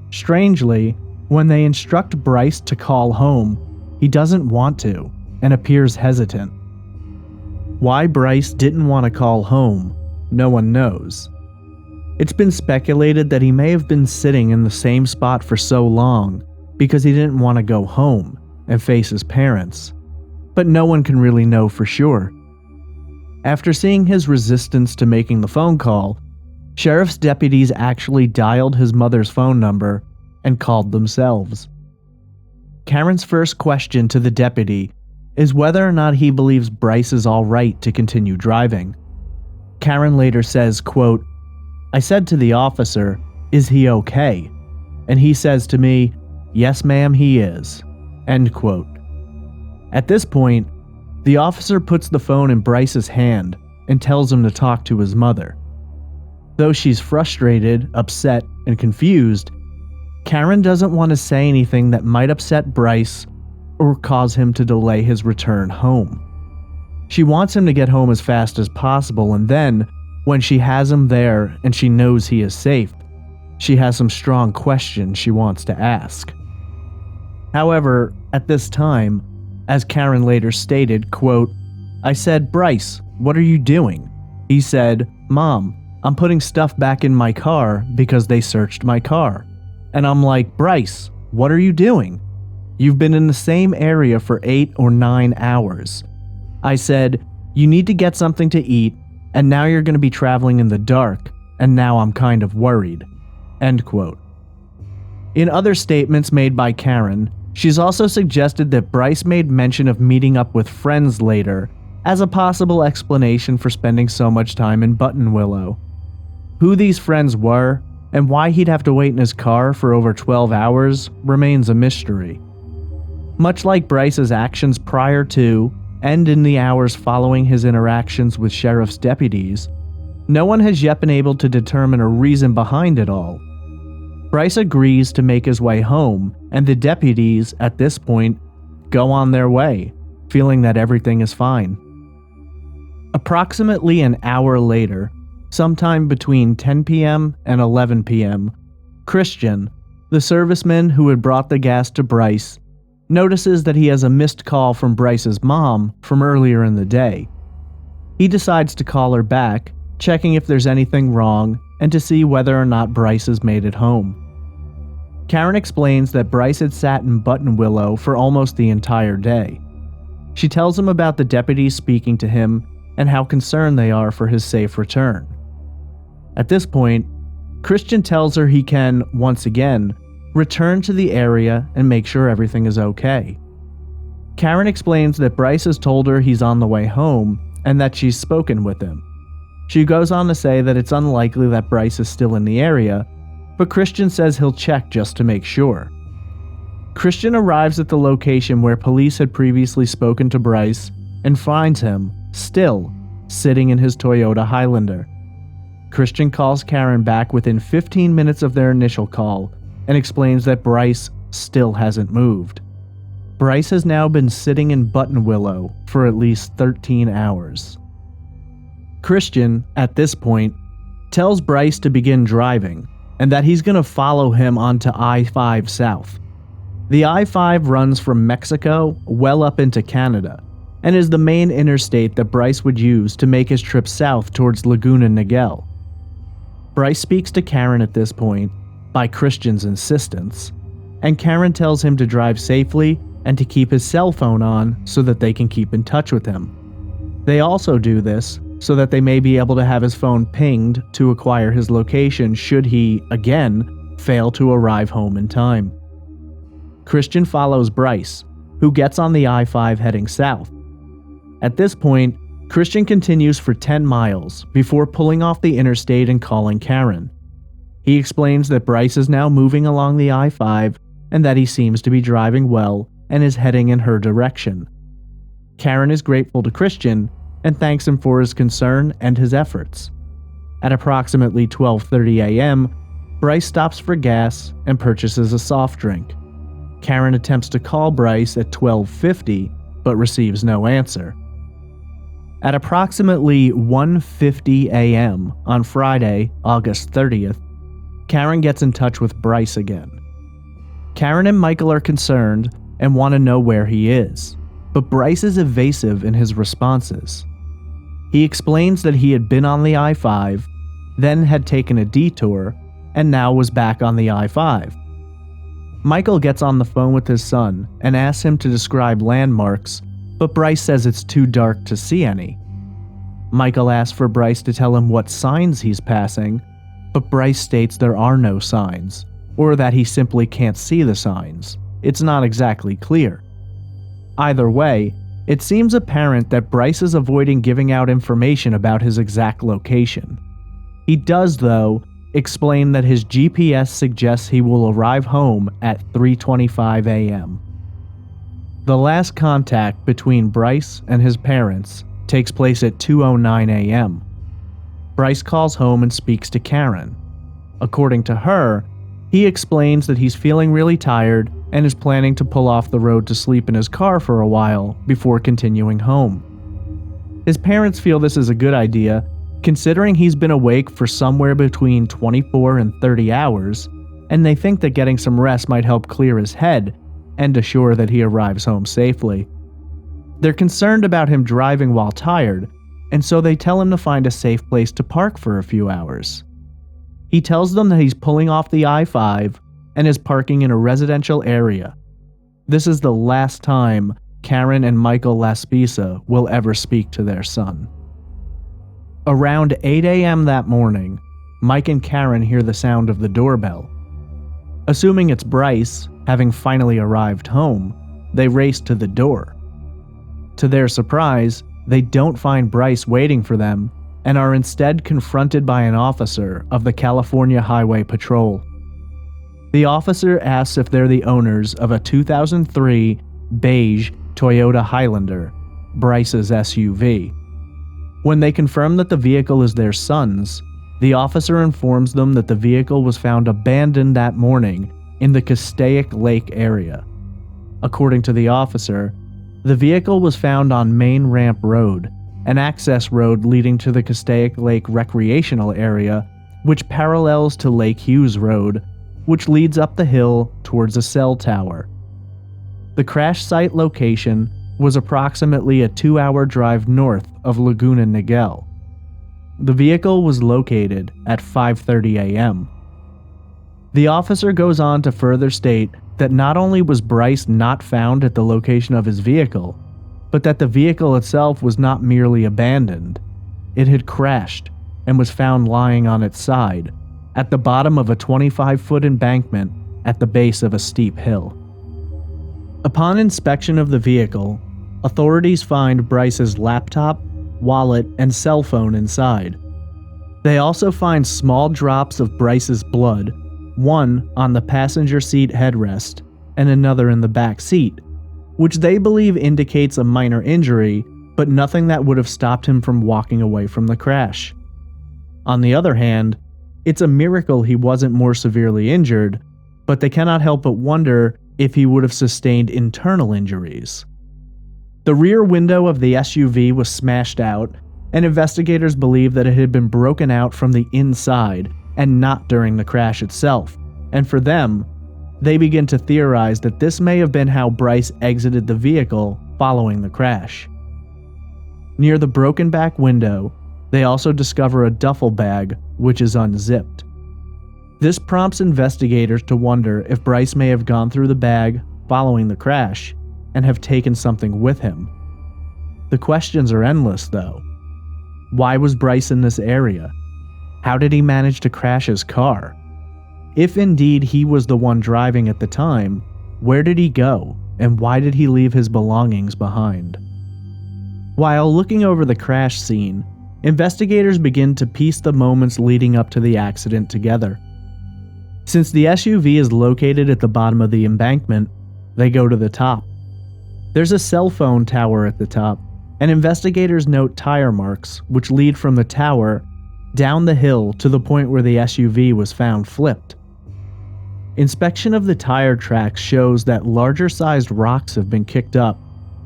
Strangely, when they instruct Bryce to call home, he doesn't want to and appears hesitant. Why Bryce didn't want to call home, no one knows. It's been speculated that he may have been sitting in the same spot for so long because he didn't want to go home and face his parents, but no one can really know for sure. After seeing his resistance to making the phone call, sheriff's deputies actually dialed his mother's phone number and called themselves. Karen's first question to the deputy is whether or not he believes Bryce is all right to continue driving. Karen later says, quote, "I said to the officer, 'Is he okay?' And he says to me, 'Yes, ma'am, he is.'" End quote. At this point, the officer puts the phone in Bryce's hand and tells him to talk to his mother. Though she's frustrated, upset, and confused, Karen doesn't want to say anything that might upset Bryce or cause him to delay his return home. She wants him to get home as fast as possible, and then, when she has him there and she knows he is safe, she has some strong questions she wants to ask. However, at this time, as Karen later stated, quote, "I said, 'Bryce, what are you doing?' He said, 'Mom, I'm putting stuff back in my car because they searched my car.' And I'm like, 'Bryce, what are you doing? You've been in the same area for 8 or 9 hours. I said, 'You need to get something to eat, and now you're going to be traveling in the dark, and now I'm kind of worried.'" End quote. In other statements made by Karen, she's also suggested that Bryce made mention of meeting up with friends later as a possible explanation for spending so much time in Buttonwillow. Who these friends were and why he'd have to wait in his car for over 12 hours remains a mystery. Much like Bryce's actions prior to and in the hours following his interactions with sheriff's deputies, no one has yet been able to determine a reason behind it all. Bryce agrees to make his way home, and the deputies, at this point, go on their way, feeling that everything is fine. Approximately an hour later, sometime between 10 p.m. and 11 p.m., Christian, the serviceman who had brought the gas to Bryce, notices that he has a missed call from Bryce's mom from earlier in the day. He decides to call her back, checking if there's anything wrong and to see whether or not Bryce has made it home. Karen explains that Bryce had sat in Buttonwillow for almost the entire day. She tells him about the deputies speaking to him and how concerned they are for his safe return. At this point, Christian tells her he can, once again, return to the area and make sure everything is okay. Karen explains that Bryce has told her he's on the way home and that she's spoken with him. She goes on to say that it's unlikely that Bryce is still in the area, but Christian says he'll check just to make sure. Christian arrives at the location where police had previously spoken to Bryce and finds him, still, sitting in his Toyota Highlander. Christian calls Karen back within 15 minutes of their initial call and explains that Bryce still hasn't moved. Bryce has now been sitting in Buttonwillow for at least 13 hours. Christian, at this point, tells Bryce to begin driving and that he's going to follow him onto I-5 South. The I-5 runs from Mexico well up into Canada and is the main interstate that Bryce would use to make his trip south towards Laguna Niguel. Bryce speaks to Karen at this point, by Christian's insistence, and Karen tells him to drive safely and to keep his cell phone on so that they can keep in touch with him. They also do this so that they may be able to have his phone pinged to acquire his location should he, again, fail to arrive home in time. Christian follows Bryce, who gets on the I-5 heading south. At this point, Christian continues for 10 miles before pulling off the interstate and calling Karen. He explains that Bryce is now moving along the I-5 and that he seems to be driving well and is heading in her direction. Karen is grateful to Christian and thanks him for his concern and his efforts. At approximately 12:30 a.m., Bryce stops for gas and purchases a soft drink. Karen attempts to call Bryce at 12:50 but receives no answer. At approximately 1:50 a.m. on Friday, August 30th, Karen gets in touch with Bryce again. Karen and Michael are concerned and want to know where he is, but Bryce is evasive in his responses. He explains that he had been on the I-5, then had taken a detour, and now was back on the I-5. Michael gets on the phone with his son and asks him to describe landmarks, but Bryce says it's too dark to see any. Michael asks for Bryce to tell him what signs he's passing, but Bryce states there are no signs, or that he simply can't see the signs. It's not exactly clear. Either way, it seems apparent that Bryce is avoiding giving out information about his exact location. He does, though, explain that his GPS suggests he will arrive home at 3:25 a.m. The last contact between Bryce and his parents takes place at 2:09 a.m. Bryce calls home and speaks to Karen. According to her, he explains that he's feeling really tired and is planning to pull off the road to sleep in his car for a while before continuing home. His parents feel this is a good idea, considering he's been awake for somewhere between 24 and 30 hours, and they think that getting some rest might help clear his head and assure that he arrives home safely. They're concerned about him driving while tired, and so they tell him to find a safe place to park for a few hours. He tells them that he's pulling off the I-5 and is parking in a residential area. This is the last time Karen and Michael Laspisa will ever speak to their son. Around 8 a.m. that morning, Mike and Karen hear the sound of the doorbell. Assuming it's Bryce, having finally arrived home, they race to the door. To their surprise, they don't find Bryce waiting for them and are instead confronted by an officer of the California Highway Patrol. The officer asks if they're the owners of a 2003 beige Toyota Highlander, Bryce's SUV. When they confirm that the vehicle is their son's, the officer informs them that the vehicle was found abandoned that morning in the Castaic Lake area. According to the officer, the vehicle was found on Main Ramp Road, an access road leading to the Castaic Lake recreational area, which parallels to Lake Hughes Road, which leads up the hill towards a cell tower. The crash site location was approximately a 2-hour drive north of Laguna Niguel. The vehicle was located at 5:30 a.m. The officer goes on to further state that not only was Bryce not found at the location of his vehicle, but that the vehicle itself was not merely abandoned. It had crashed and was found lying on its side, at the bottom of a 25-foot embankment at the base of a steep hill. Upon inspection of the vehicle, authorities find Bryce's laptop, wallet, and cell phone inside. They also find small drops of Bryce's blood, one on the passenger seat headrest and another in the back seat, which they believe indicates a minor injury, but nothing that would have stopped him from walking away from the crash. On the other hand, it's a miracle he wasn't more severely injured, but they cannot help but wonder if he would have sustained internal injuries. The rear window of the SUV was smashed out, and investigators believe that it had been broken out from the inside and not during the crash itself, and for them, they begin to theorize that this may have been how Bryce exited the vehicle following the crash. Near the broken back window, they also discover a duffel bag which is unzipped. This prompts investigators to wonder if Bryce may have gone through the bag following the crash and have taken something with him. The questions are endless though. Why was Bryce in this area? How did he manage to crash his car? If indeed he was the one driving at the time, where did he go and why did he leave his belongings behind? While looking over the crash scene, investigators begin to piece the moments leading up to the accident together. Since the SUV is located at the bottom of the embankment, they go to the top. There's a cell phone tower at the top, and investigators note tire marks which lead from the tower down the hill to the point where the SUV was found flipped. Inspection of the tire tracks shows that larger-sized rocks have been kicked up,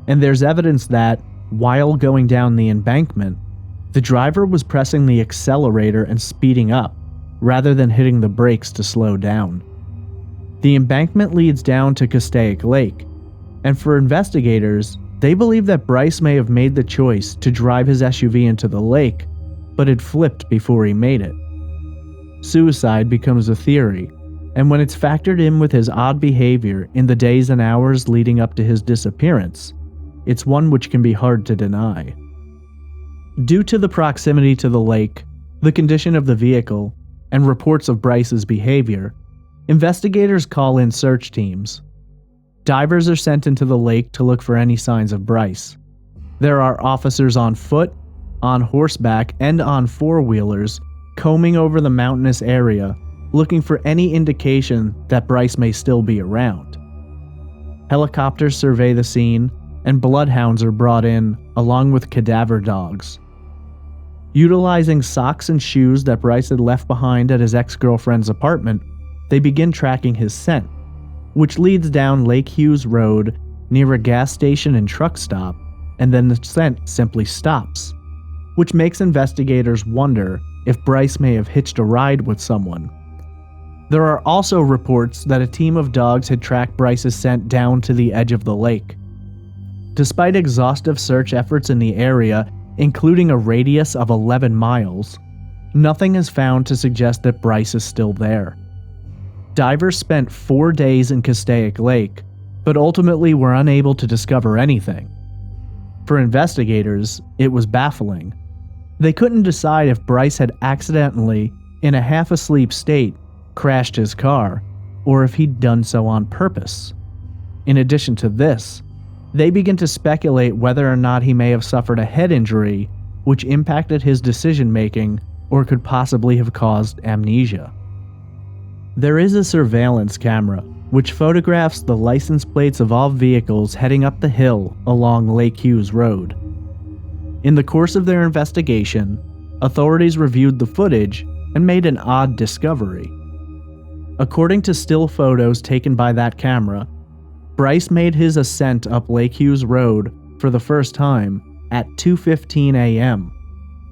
and there's evidence that, while going down the embankment, the driver was pressing the accelerator and speeding up, rather than hitting the brakes to slow down. The embankment leads down to Castaic Lake, and for investigators, they believe that Bryce may have made the choice to drive his SUV into the lake, but had flipped before he made it. Suicide becomes a theory, and when it's factored in with his odd behavior in the days and hours leading up to his disappearance, it's one which can be hard to deny. Due to the proximity to the lake, the condition of the vehicle, and reports of Bryce's behavior, investigators call in search teams. Divers are sent into the lake to look for any signs of Bryce. There are officers on foot, on horseback, and on four-wheelers combing over the mountainous area, looking for any indication that Bryce may still be around. Helicopters survey the scene, and bloodhounds are brought in, along with cadaver dogs. Utilizing socks and shoes that Bryce had left behind at his ex-girlfriend's apartment, they begin tracking his scent. which leads down Lake Hughes Road near a gas station and truck stop, and then the scent simply stops, which makes investigators wonder if Bryce may have hitched a ride with someone. There are also reports that a team of dogs had tracked Bryce's scent down to the edge of the lake. Despite exhaustive search efforts in the area, including a radius of 11 miles, nothing is found to suggest that Bryce is still there. Divers spent 4 days in Castaic Lake, but ultimately were unable to discover anything. For investigators, it was baffling. They couldn't decide if Bryce had accidentally, in a half-asleep state, crashed his car, or if he'd done so on purpose. In addition to this, they begin to speculate whether or not he may have suffered a head injury which impacted his decision-making or could possibly have caused amnesia. There is a surveillance camera which photographs the license plates of all vehicles heading up the hill along Lake Hughes Road. In the course of their investigation, authorities reviewed the footage and made an odd discovery. According to still photos taken by that camera, Bryce made his ascent up Lake Hughes Road for the first time at 2:15 a.m.,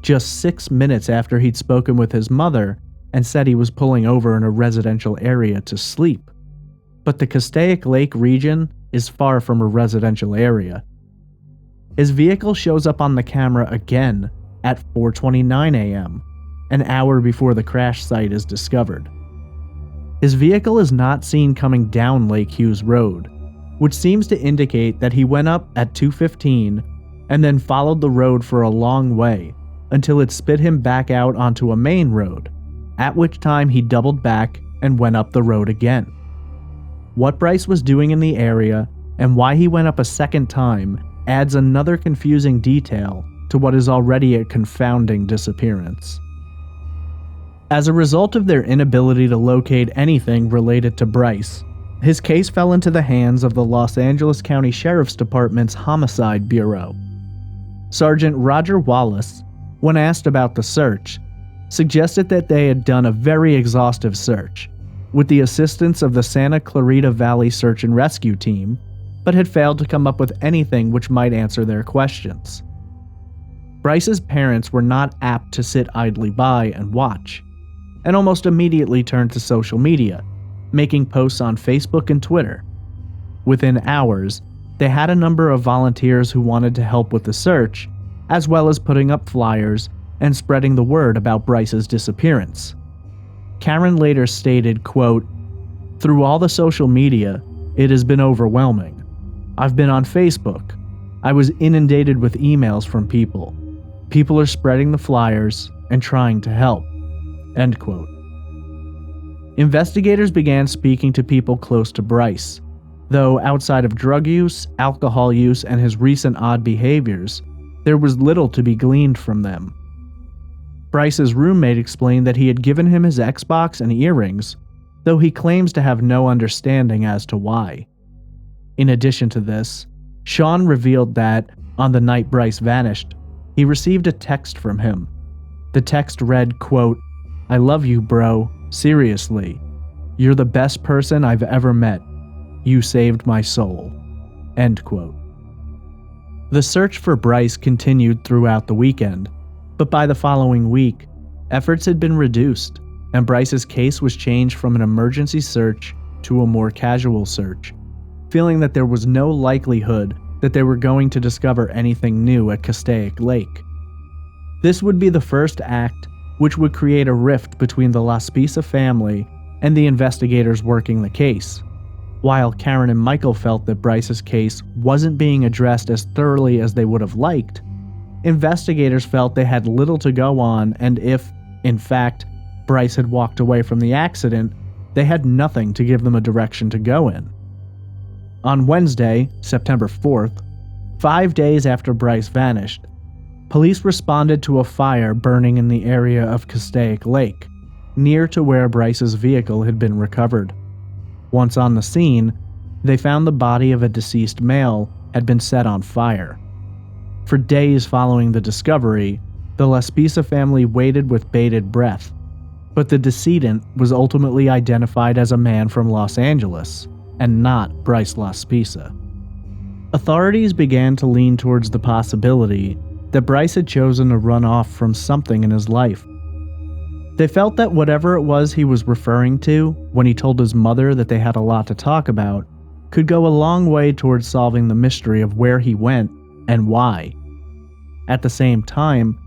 just 6 minutes after he'd spoken with his mother and said he was pulling over in a residential area to sleep. But the Castaic Lake region is far from a residential area. His vehicle shows up on the camera again at 4:29 a.m., an hour before the crash site is discovered. His vehicle is not seen coming down Lake Hughes Road, which seems to indicate that he went up at 2:15 and then followed the road for a long way until it spit him back out onto a main road, at which time he doubled back and went up the road again. What Bryce was doing in the area and why he went up a second time adds another confusing detail to what is already a confounding disappearance. As a result of their inability to locate anything related to Bryce, his case fell into the hands of the Los Angeles County Sheriff's Department's Homicide Bureau. Sergeant Roger Wallace, when asked about the search, suggested that they had done a very exhaustive search, with the assistance of the Santa Clarita Valley Search and Rescue Team, but had failed to come up with anything which might answer their questions. Bryce's parents were not apt to sit idly by and watch, and almost immediately turned to social media, making posts on Facebook and Twitter. Within hours, they had a number of volunteers who wanted to help with the search, as well as putting up flyers and spreading the word about Bryce's disappearance. Karen later stated, quote, "Through all the social media, it has been overwhelming. I've been on Facebook. I was inundated with emails from people. People are spreading the flyers and trying to help." End quote. Investigators began speaking to people close to Bryce, though outside of drug use, alcohol use, and his recent odd behaviors, there was little to be gleaned from them. Bryce's roommate explained that he had given him his Xbox and earrings, though he claims to have no understanding as to why. In addition to this, Sean revealed that, on the night Bryce vanished, he received a text from him. The text read, quote, "I love you, bro. Seriously. You're the best person I've ever met. You saved my soul." End quote. The search for Bryce continued throughout the weekend, but by the following week, efforts had been reduced, and Bryce's case was changed from an emergency search to a more casual search, feeling that there was no likelihood that they were going to discover anything new at Castaic Lake. This would be the first act which would create a rift between the Laspisa family and the investigators working the case. While Karen and Michael felt that Bryce's case wasn't being addressed as thoroughly as they would have liked, investigators felt they had little to go on, and if, in fact, Bryce had walked away from the accident, they had nothing to give them a direction to go in. On Wednesday, September 4th, 5 days after Bryce vanished, police responded to a fire burning in the area of Castaic Lake, near to where Bryce's vehicle had been recovered. Once on the scene, they found the body of a deceased male had been set on fire. For days following the discovery, the Laspisa family waited with bated breath, but the decedent was ultimately identified as a man from Los Angeles, and not Bryce Laspisa. Authorities began to lean towards the possibility that Bryce had chosen to run off from something in his life. They felt that whatever it was he was referring to when he told his mother that they had a lot to talk about could go a long way towards solving the mystery of where he went and why. At the same time,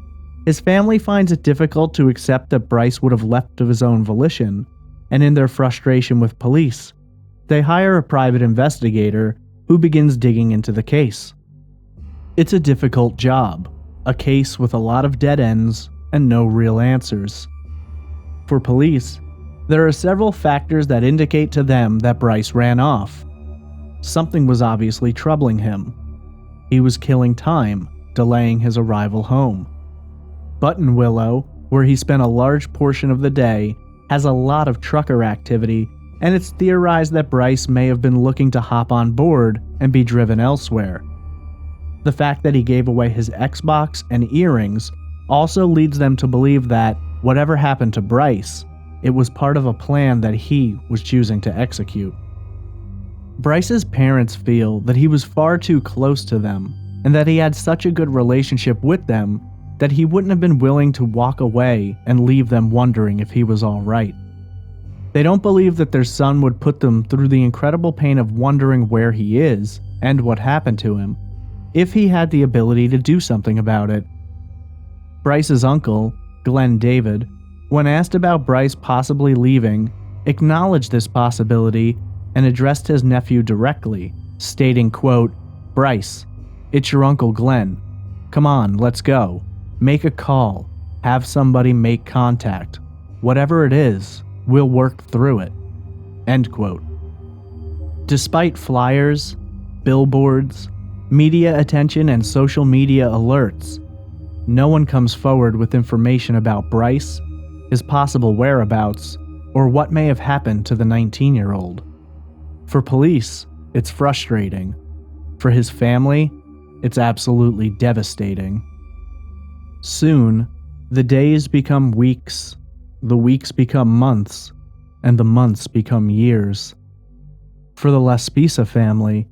his family finds it difficult to accept that Bryce would have left of his own volition, and in their frustration with police, they hire a private investigator who begins digging into the case. It's a difficult job, a case with a lot of dead ends and no real answers. For police, there are several factors that indicate to them that Bryce ran off. Something was obviously troubling him. He was killing time, delaying his arrival home. Buttonwillow, where he spent a large portion of the day, has a lot of trucker activity, and it's theorized that Bryce may have been looking to hop on board and be driven elsewhere. The fact that he gave away his Xbox and earrings also leads them to believe that whatever happened to Bryce, it was part of a plan that he was choosing to execute. Bryce's parents feel that he was far too close to them, and that he had such a good relationship with them that he wouldn't have been willing to walk away and leave them wondering if he was alright. They don't believe that their son would put them through the incredible pain of wondering where he is and what happened to him, if he had the ability to do something about it. Bryce's uncle, Glenn David, when asked about Bryce possibly leaving, acknowledged this possibility and addressed his nephew directly, stating, quote, "Bryce, it's your Uncle Glenn. Come on, let's go. Make a call. Have somebody make contact. Whatever it is, we'll work through it." End quote. Despite flyers, billboards, media attention, and social media alerts, no one comes forward with information about Bryce, his possible whereabouts, or what may have happened to the 19-year-old. For police, it's frustrating. For his family, it's absolutely devastating. Soon, the days become weeks, the weeks become months, and the months become years. For the Laspisa family,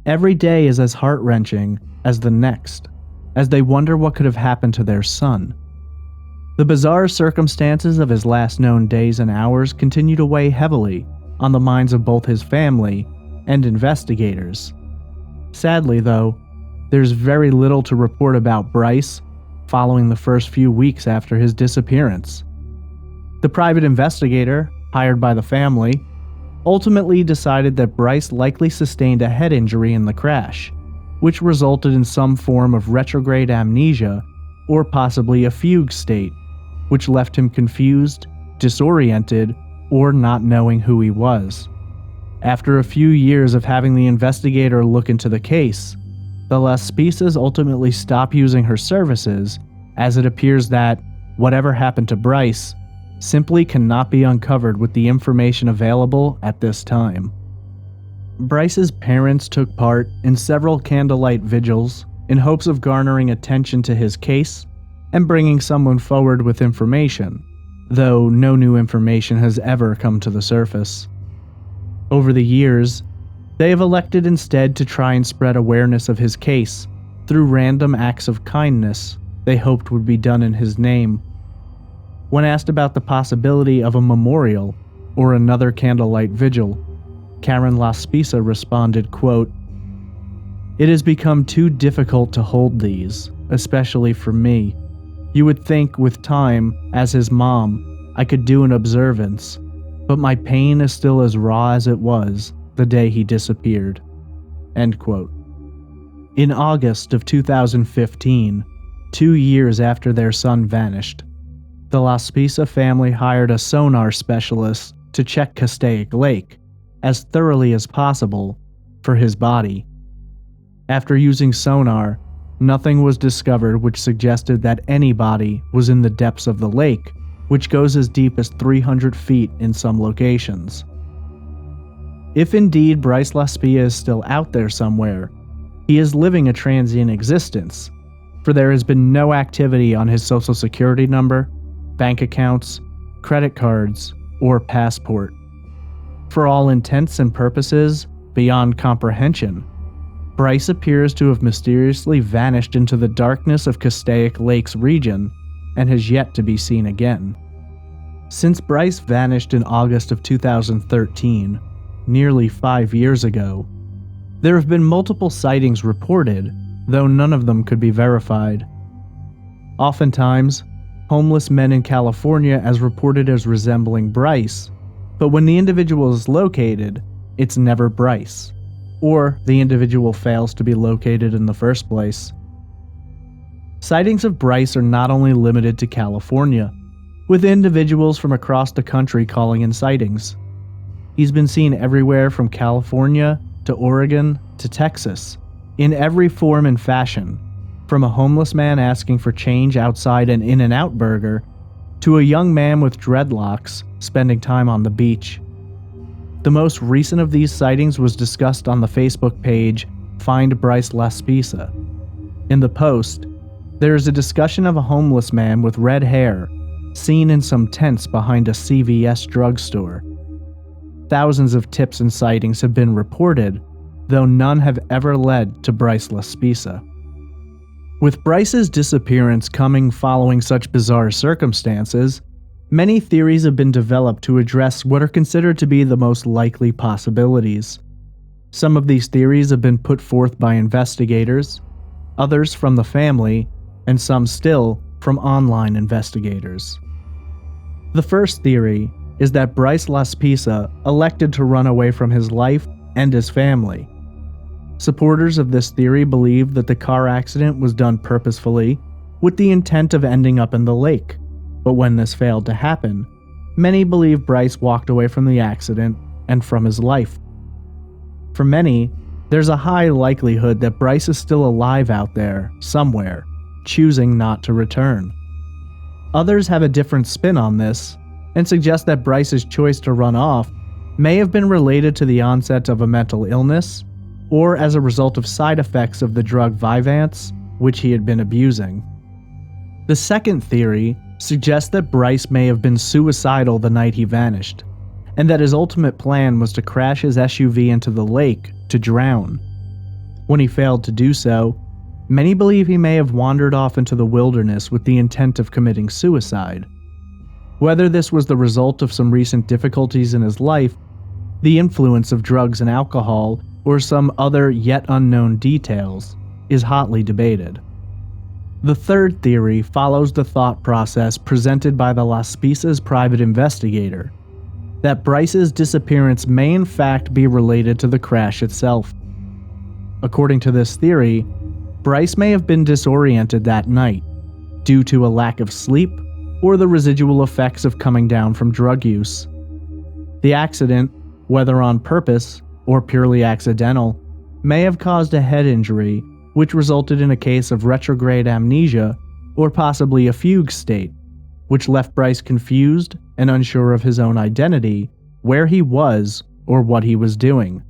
every day is as heart-wrenching as the next, as they wonder what could have happened to their son. The bizarre circumstances of his last known days and hours continue to weigh heavily on the minds of both his family and investigators. Sadly, though, there's very little to report about Bryce following the first few weeks after his disappearance. The private investigator, hired by the family, ultimately decided that Bryce likely sustained a head injury in the crash, which resulted in some form of retrograde amnesia or possibly a fugue state, which left him confused, disoriented, or not knowing who he was. After a few years of having the investigator look into the case, the Laspisas ultimately stop using her services, as it appears that whatever happened to Bryce simply cannot be uncovered with the information available at this time. Bryce's parents took part in several candlelight vigils in hopes of garnering attention to his case and bringing someone forward with information, though no new information has ever come to the surface. Over the years, they have elected instead to try and spread awareness of his case through random acts of kindness they hoped would be done in his name. When asked about the possibility of a memorial or another candlelight vigil, Karen Laspisa responded, quote, "It has become too difficult to hold these, especially for me. You would think with time, as his mom, I could do an observance, but my pain is still as raw as it was the day he disappeared." End quote. In August of 2015, 2 years after their son vanished, the Laspisa family hired a sonar specialist to check Castaic Lake as thoroughly as possible for his body. After using sonar, nothing was discovered which suggested that any body was in the depths of the lake, which goes as deep as 300 feet in some locations. If indeed Bryce Laspisa is still out there somewhere, he is living a transient existence, for there has been no activity on his social security number, bank accounts, credit cards, or passport. For all intents and purposes, beyond comprehension, Bryce appears to have mysteriously vanished into the darkness of Castaic Lakes region and has yet to be seen again. Since Bryce vanished in August of 2013, nearly 5 years ago, there have been multiple sightings reported, though none of them could be verified. Oftentimes, homeless men in California as reported as resembling Bryce, but when the individual is located, it's never Bryce, or the individual fails to be located in the first place. Sightings of Bryce are not only limited to California, with individuals from across the country calling in sightings. He's been seen everywhere from California to Oregon to Texas, in every form and fashion, from a homeless man asking for change outside an In-N-Out burger to a young man with dreadlocks spending time on the beach. The most recent of these sightings was discussed on the Facebook page Find Bryce Laspisa. In the post, there is a discussion of a homeless man with red hair seen in some tents behind a CVS drugstore. Thousands of tips and sightings have been reported, though none have ever led to Bryce Laspisa. With Bryce's disappearance coming following such bizarre circumstances, many theories have been developed to address what are considered to be the most likely possibilities. Some of these theories have been put forth by investigators, others from the family, and some still from online investigators. The first theory is that Bryce Laspisa elected to run away from his life and his family. Supporters of this theory believe that the car accident was done purposefully with the intent of ending up in the lake, but when this failed to happen, many believe Bryce walked away from the accident and from his life. For many, there's a high likelihood that Bryce is still alive out there, somewhere, choosing not to return. Others have a different spin on this and suggest that Bryce's choice to run off may have been related to the onset of a mental illness or as a result of side effects of the drug Vyvanse, which he had been abusing. The second theory suggests that Bryce may have been suicidal the night he vanished, and that his ultimate plan was to crash his SUV into the lake to drown. When he failed to do so, many believe he may have wandered off into the wilderness with the intent of committing suicide. Whether this was the result of some recent difficulties in his life, the influence of drugs and alcohol, or some other yet unknown details, is hotly debated. The third theory follows the thought process presented by the Laspisa's private investigator, that Bryce's disappearance may in fact be related to the crash itself. According to this theory, Bryce may have been disoriented that night, due to a lack of sleep or the residual effects of coming down from drug use. The accident, whether on purpose or purely accidental, may have caused a head injury which resulted in a case of retrograde amnesia or possibly a fugue state, which left Bryce confused and unsure of his own identity, where he was, or what he was doing.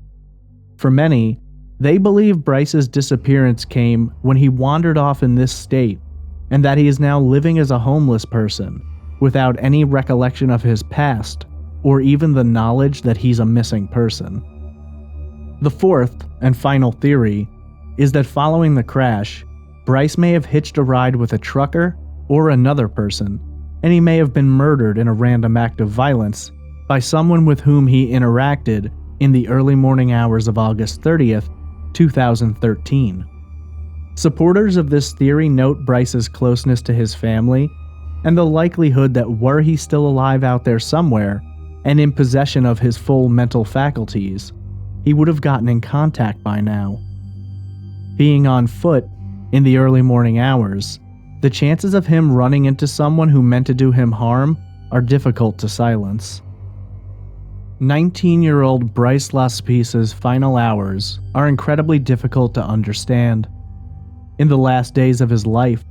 For many, they believe Bryce's disappearance came when he wandered off in this state, and that he is now living as a homeless person, without any recollection of his past, or even the knowledge that he's a missing person. The fourth and final theory is that following the crash, Bryce may have hitched a ride with a trucker or another person, and he may have been murdered in a random act of violence by someone with whom he interacted in the early morning hours of August 30th, 2013. Supporters of this theory note Bryce's closeness to his family and the likelihood that were he still alive out there somewhere and in possession of his full mental faculties, he would have gotten in contact by now. Being on foot in the early morning hours, the chances of him running into someone who meant to do him harm are difficult to silence. 19-year-old Bryce Laspisa's final hours are incredibly difficult to understand. In the last days of his life,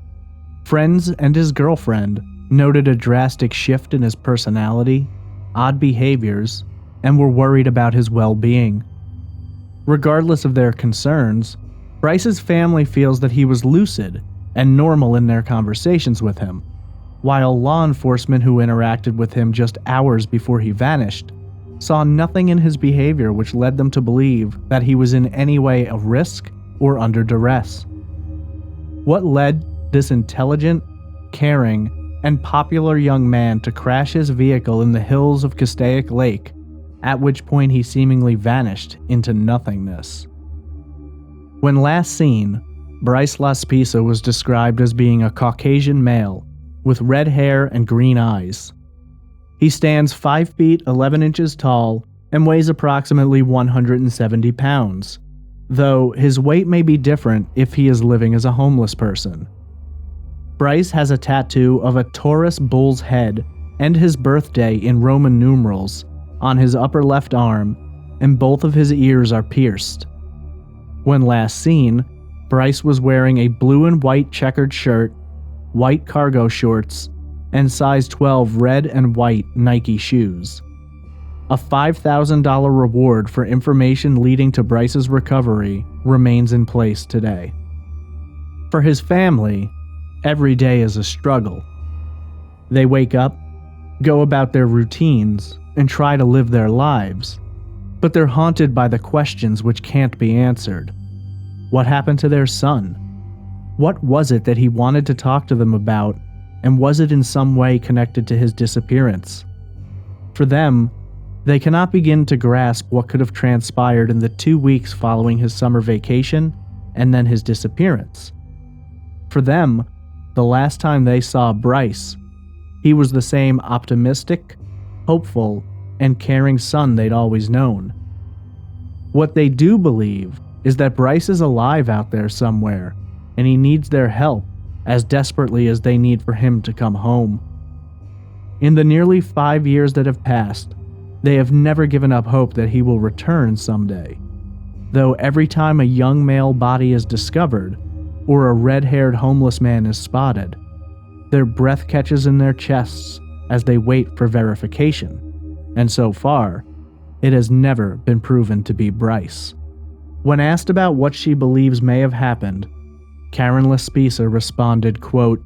friends and his girlfriend noted a drastic shift in his personality, odd behaviors, and were worried about his well-being. Regardless of their concerns, Bryce's family feels that he was lucid and normal in their conversations with him, while law enforcement who interacted with him just hours before he vanished saw nothing in his behavior which led them to believe that he was in any way a risk or under duress. What led this intelligent, caring, and popular young man to crash his vehicle in the hills of Castaic Lake, at which point he seemingly vanished into nothingness? When last seen, Bryce Laspisa was described as being a Caucasian male with red hair and green eyes. He stands 5 feet 11 inches tall and weighs approximately 170 pounds, though his weight may be different if he is living as a homeless person. Bryce has a tattoo of a Taurus bull's head and his birthday in Roman numerals on his upper left arm, and both of his ears are pierced. When last seen, Bryce was wearing a blue and white checkered shirt, white cargo shorts, and size 12 red and white Nike shoes. A $5,000 reward for information leading to Bryce's recovery remains in place today. For his family, every day is a struggle. They wake up, go about their routines, and try to live their lives, but they're haunted by the questions which can't be answered. What happened to their son? What was it that he wanted to talk to them about, and was it in some way connected to his disappearance? For them, they cannot begin to grasp what could have transpired in the 2 weeks following his summer vacation and then his disappearance. For them, the last time they saw Bryce, he was the same optimistic, hopeful, and caring son they'd always known. What they do believe is that Bryce is alive out there somewhere, and he needs their help as desperately as they need for him to come home. In the nearly 5 years that have passed, they have never given up hope that he will return someday, though every time a young male body is discovered, or a red-haired homeless man is spotted, their breath catches in their chests as they wait for verification, and so far, it has never been proven to be Bryce. When asked about what she believes may have happened, Karen Laspisa responded, quote,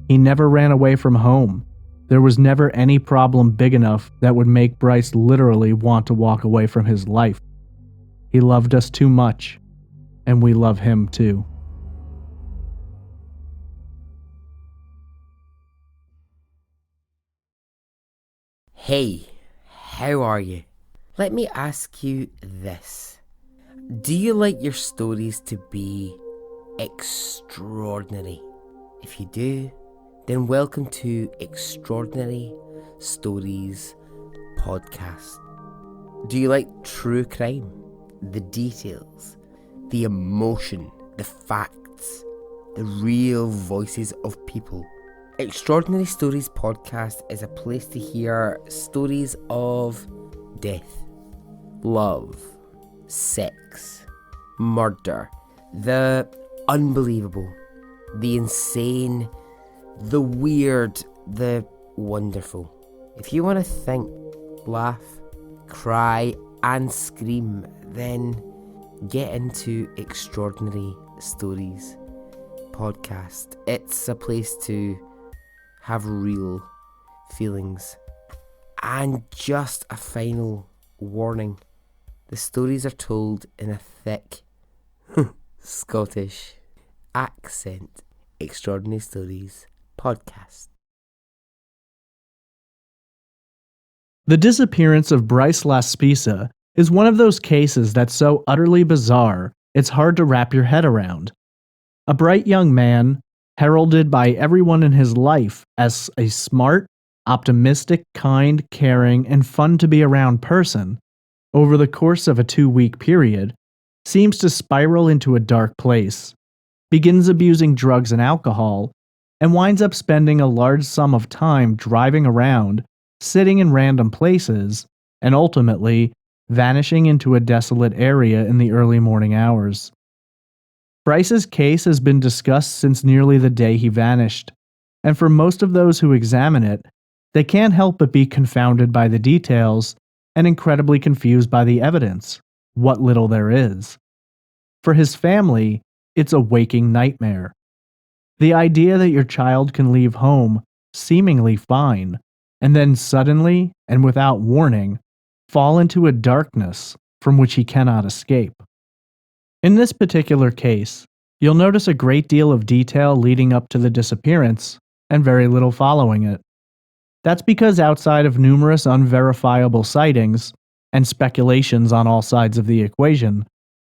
"He never ran away from home. There was never any problem big enough that would make Bryce literally want to walk away from his life. He loved us too much, and we love him too." Hey, how are you? Let me ask you this. Do you like your stories to be extraordinary? If you do, then welcome to Extraordinary Stories Podcast. Do you like true crime? The details, the emotion, the facts, the real voices of people. Extraordinary Stories Podcast is a place to hear stories of death, love, sex, murder, the unbelievable, the insane, the weird, the wonderful. If you want to think, laugh, cry, and scream, then get into Extraordinary Stories Podcast. It's a place to have real feelings. And just a final warning. The stories are told in a thick Scottish accent. Extraordinary Stories Podcast. The disappearance of Bryce Laspisa is one of those cases that's so utterly bizarre, it's hard to wrap your head around. A bright young man, heralded by everyone in his life as a smart, optimistic, kind, caring, and fun to be around person, over the course of a 2-week period, seems to spiral into a dark place, begins abusing drugs and alcohol, and winds up spending a large sum of time driving around, sitting in random places, and ultimately vanishing into a desolate area in the early morning hours. Bryce's case has been discussed since nearly the day he vanished, and for most of those who examine it, they can't help but be confounded by the details and incredibly confused by the evidence, what little there is. For his family, it's a waking nightmare. The idea that your child can leave home seemingly fine, and then suddenly, and without warning, fall into a darkness from which he cannot escape. In this particular case, you'll notice a great deal of detail leading up to the disappearance and very little following it. That's because outside of numerous unverifiable sightings and speculations on all sides of the equation,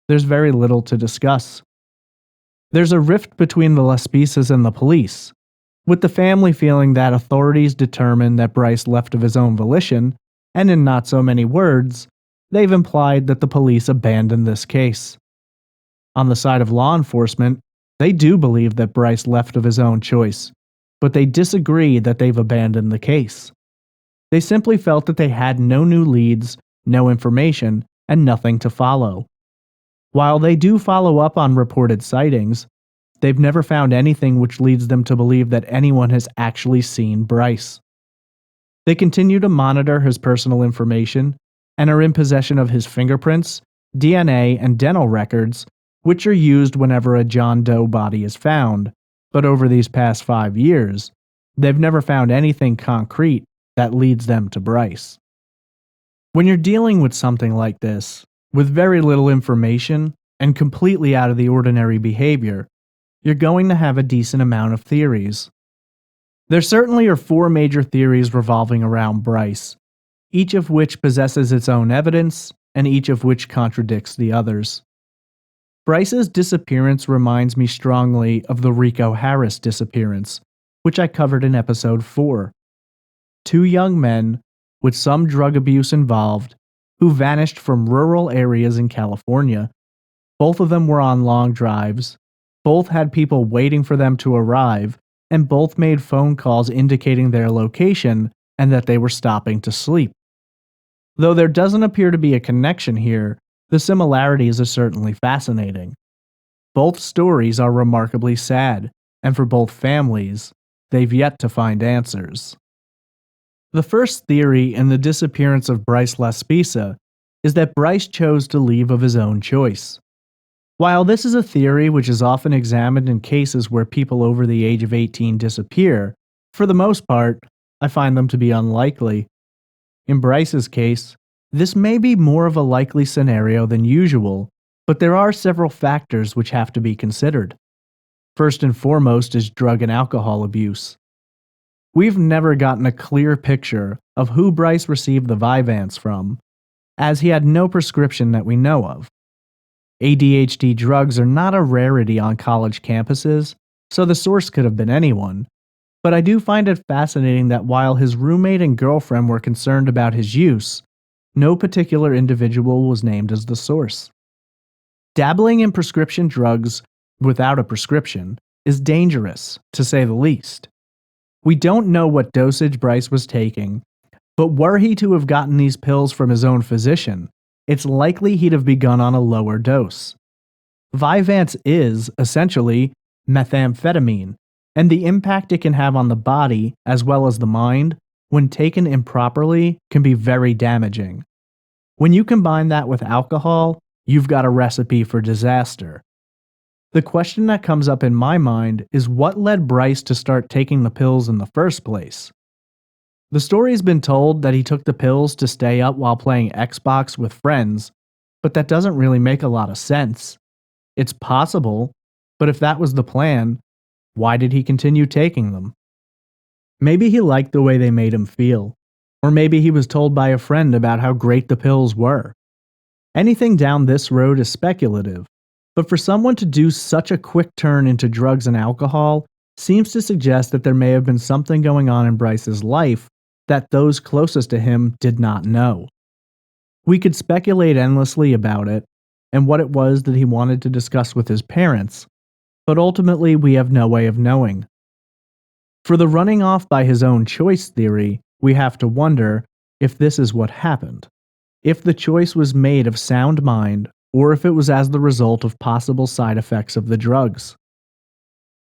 there's very little to discuss. There's a rift between the Laspisas and the police, with the family feeling that authorities determined that Bryce left of his own volition, and in not so many words, they've implied that the police abandoned this case. On the side of law enforcement, they do believe that Bryce left of his own choice, but they disagree that they've abandoned the case. They simply felt that they had no new leads, no information, and nothing to follow. While they do follow up on reported sightings, they've never found anything which leads them to believe that anyone has actually seen Bryce. They continue to monitor his personal information and are in possession of his fingerprints, DNA, and dental records, which are used whenever a John Doe body is found, but over these past 5 years, they've never found anything concrete that leads them to Bryce. When you're dealing with something like this, with very little information and completely out of the ordinary behavior, you're going to have a decent amount of theories. There certainly are 4 major theories revolving around Bryce, each of which possesses its own evidence and each of which contradicts the others. Bryce's disappearance reminds me strongly of the Rico Harris disappearance, which I covered in episode 4. 2 young men, with some drug abuse involved, who vanished from rural areas in California. Both of them were on long drives, both had people waiting for them to arrive, and both made phone calls indicating their location and that they were stopping to sleep. Though there doesn't appear to be a connection here, the similarities are certainly fascinating. Both stories are remarkably sad, and for both families, they've yet to find answers. The first theory in the disappearance of Bryce Laspisa is that Bryce chose to leave of his own choice. While this is a theory which is often examined in cases where people over the age of 18 disappear, for the most part, I find them to be unlikely. In Bryce's case, this may be more of a likely scenario than usual, but there are several factors which have to be considered. First and foremost is drug and alcohol abuse. We've never gotten a clear picture of who Bryce received the Vyvanse from, as he had no prescription that we know of. ADHD drugs are not a rarity on college campuses, so the source could have been anyone. But I do find it fascinating that while his roommate and girlfriend were concerned about his use, no particular individual was named as the source. Dabbling in prescription drugs without a prescription is dangerous, to say the least. We don't know what dosage Bryce was taking, but were he to have gotten these pills from his own physician, it's likely he'd have begun on a lower dose. Vyvanse is, essentially, methamphetamine, and the impact it can have on the body, as well as the mind, when taken improperly, can be very damaging. When you combine that with alcohol, you've got a recipe for disaster. The question that comes up in my mind is what led Bryce to start taking the pills in the first place. The story's been told that he took the pills to stay up while playing Xbox with friends, but that doesn't really make a lot of sense. It's possible, but if that was the plan, why did he continue taking them? Maybe he liked the way they made him feel, or maybe he was told by a friend about how great the pills were. Anything down this road is speculative, but for someone to do such a quick turn into drugs and alcohol seems to suggest that there may have been something going on in Bryce's life that those closest to him did not know. We could speculate endlessly about it and what it was that he wanted to discuss with his parents, but ultimately we have no way of knowing. For the running off by his own choice theory, we have to wonder if this is what happened, if the choice was made of sound mind, or if it was as the result of possible side effects of the drugs.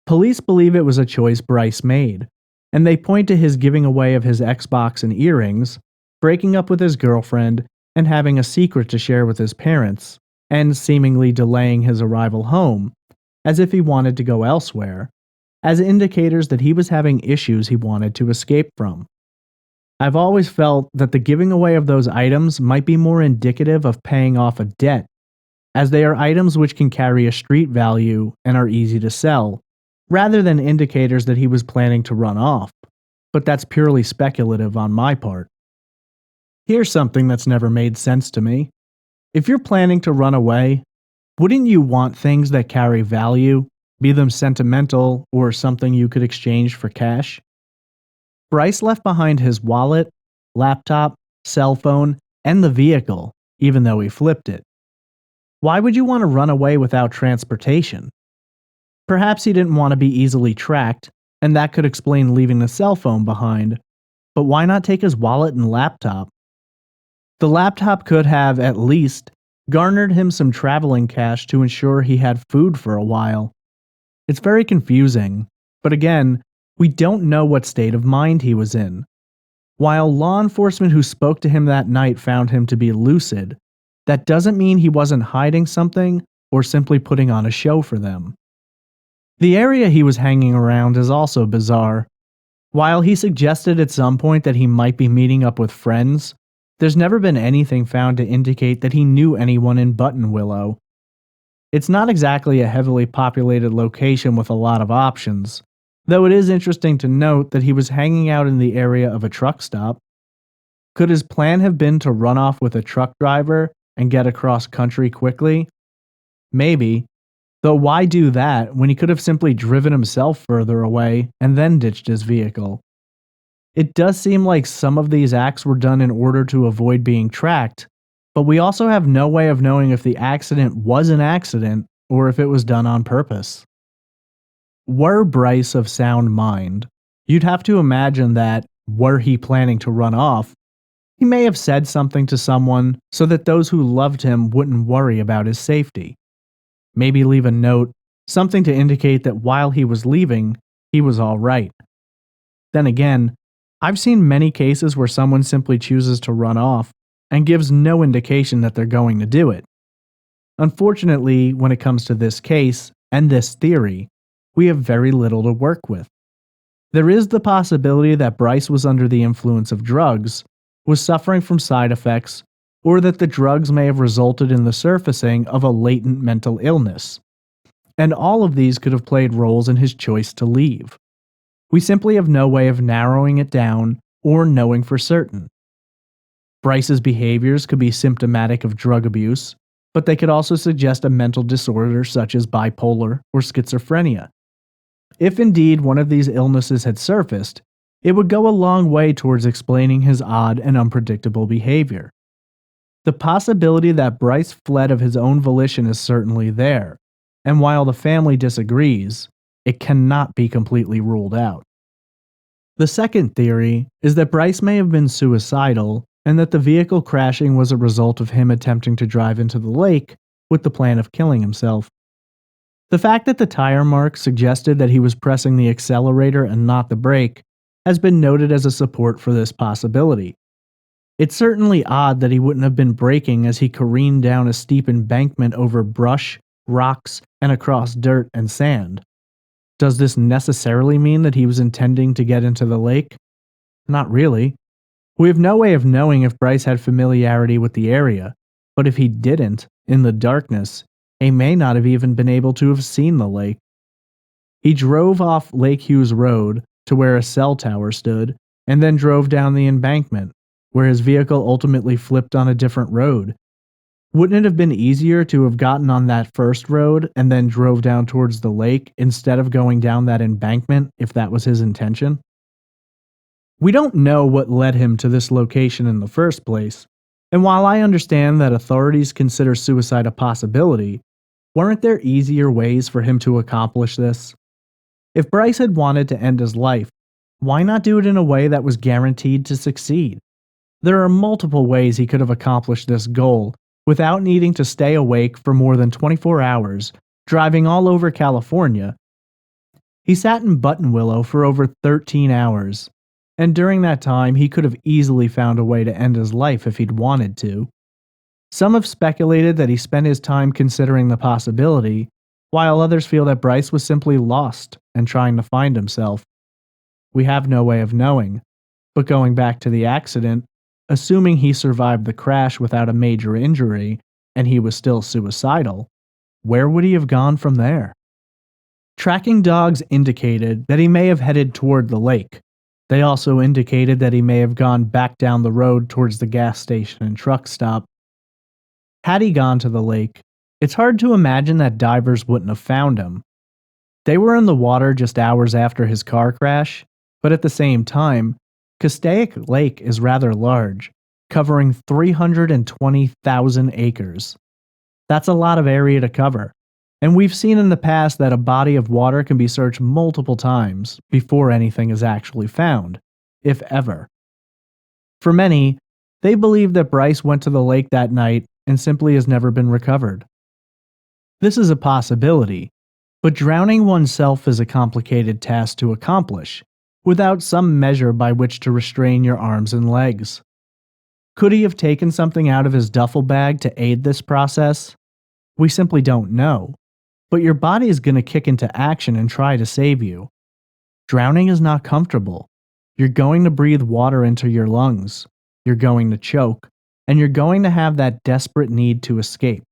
Police believe it was a choice Bryce made, and they point to his giving away of his Xbox and earrings, breaking up with his girlfriend, and having a secret to share with his parents, and seemingly delaying his arrival home, as if he wanted to go elsewhere, as indicators that he was having issues he wanted to escape from. I've always felt that the giving away of those items might be more indicative of paying off a debt, as they are items which can carry a street value and are easy to sell, rather than indicators that he was planning to run off. But that's purely speculative on my part. Here's something that's never made sense to me. If you're planning to run away, wouldn't you want things that carry value, be them sentimental or something you could exchange for cash? Bryce left behind his wallet, laptop, cell phone, and the vehicle, even though he flipped it. Why would you want to run away without transportation? Perhaps he didn't want to be easily tracked, and that could explain leaving the cell phone behind, but why not take his wallet and laptop? The laptop could have, at least, garnered him some traveling cash to ensure he had food for a while. It's very confusing, but again, we don't know what state of mind he was in. While law enforcement who spoke to him that night found him to be lucid, that doesn't mean he wasn't hiding something or simply putting on a show for them. The area he was hanging around is also bizarre. While he suggested at some point that he might be meeting up with friends, there's never been anything found to indicate that he knew anyone in Buttonwillow. It's not exactly a heavily populated location with a lot of options, though it is interesting to note that he was hanging out in the area of a truck stop. Could his plan have been to run off with a truck driver and get across country quickly? Maybe, though why do that when he could have simply driven himself further away and then ditched his vehicle? It does seem like some of these acts were done in order to avoid being tracked, but we also have no way of knowing if the accident was an accident or if it was done on purpose. Were Bryce of sound mind, you'd have to imagine that, were he planning to run off, he may have said something to someone so that those who loved him wouldn't worry about his safety. Maybe leave a note, something to indicate that while he was leaving, he was all right. Then again, I've seen many cases where someone simply chooses to run off and gives no indication that they're going to do it. Unfortunately, when it comes to this case and this theory, we have very little to work with. There is the possibility that Bryce was under the influence of drugs, was suffering from side effects, or that the drugs may have resulted in the surfacing of a latent mental illness. And all of these could have played roles in his choice to leave. We simply have no way of narrowing it down or knowing for certain. Bryce's behaviors could be symptomatic of drug abuse, but they could also suggest a mental disorder such as bipolar or schizophrenia. If indeed one of these illnesses had surfaced, it would go a long way towards explaining his odd and unpredictable behavior. The possibility that Bryce fled of his own volition is certainly there, and while the family disagrees, it cannot be completely ruled out. The second theory is that Bryce may have been suicidal and that the vehicle crashing was a result of him attempting to drive into the lake with the plan of killing himself. The fact that the tire marks suggested that he was pressing the accelerator and not the brake has been noted as a support for this possibility. It's certainly odd that he wouldn't have been braking as he careened down a steep embankment over brush, rocks, and across dirt and sand. Does this necessarily mean that he was intending to get into the lake? Not really. We have no way of knowing if Bryce had familiarity with the area, but if he didn't, in the darkness, he may not have even been able to have seen the lake. He drove off Lake Hughes Road to where a cell tower stood, and then drove down the embankment, where his vehicle ultimately flipped on a different road. Wouldn't it have been easier to have gotten on that first road and then drove down towards the lake instead of going down that embankment if that was his intention? We don't know what led him to this location in the first place, and while I understand that authorities consider suicide a possibility, weren't there easier ways for him to accomplish this? If Bryce had wanted to end his life, why not do it in a way that was guaranteed to succeed? There are multiple ways he could have accomplished this goal without needing to stay awake for more than 24 hours, driving all over California. He sat in Buttonwillow for over 13 hours, and during that time he could have easily found a way to end his life if he'd wanted to. Some have speculated that he spent his time considering the possibility, while others feel that Bryce was simply lost and trying to find himself. We have no way of knowing, But going back to the accident, assuming he survived the crash without a major injury and he was still suicidal, where would he have gone from there? Tracking dogs indicated that he may have headed toward the lake. They also indicated that he may have gone back down the road towards the gas station and truck stop. Had he gone to the lake, it's hard to imagine that divers wouldn't have found him. They were in the water just hours after his car crash, but at the same time, Castaic Lake is rather large, covering 320,000 acres. That's a lot of area to cover, and we've seen in the past that a body of water can be searched multiple times before anything is actually found, if ever. For many, they believe that Bryce went to the lake that night and simply has never been recovered. This is a possibility, but drowning oneself is a complicated task to accomplish, without some measure by which to restrain your arms and legs. Could he have taken something out of his duffel bag to aid this process? We simply don't know, but your body is going to kick into action and try to save you. Drowning is not comfortable. You're going to breathe water into your lungs, you're going to choke, and you're going to have that desperate need to escape.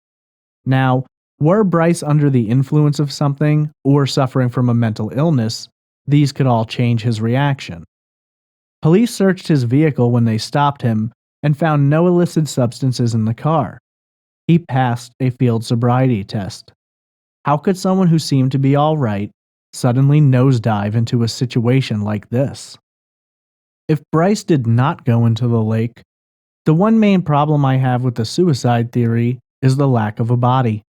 Now, were Bryce under the influence of something or suffering from a mental illness, these could all change his reaction. Police searched his vehicle when they stopped him and found no illicit substances in the car. He passed a field sobriety test. How could someone who seemed to be all right suddenly nosedive into a situation like this? If Bryce did not go into the lake, the one main problem I have with the suicide theory is the lack of a body.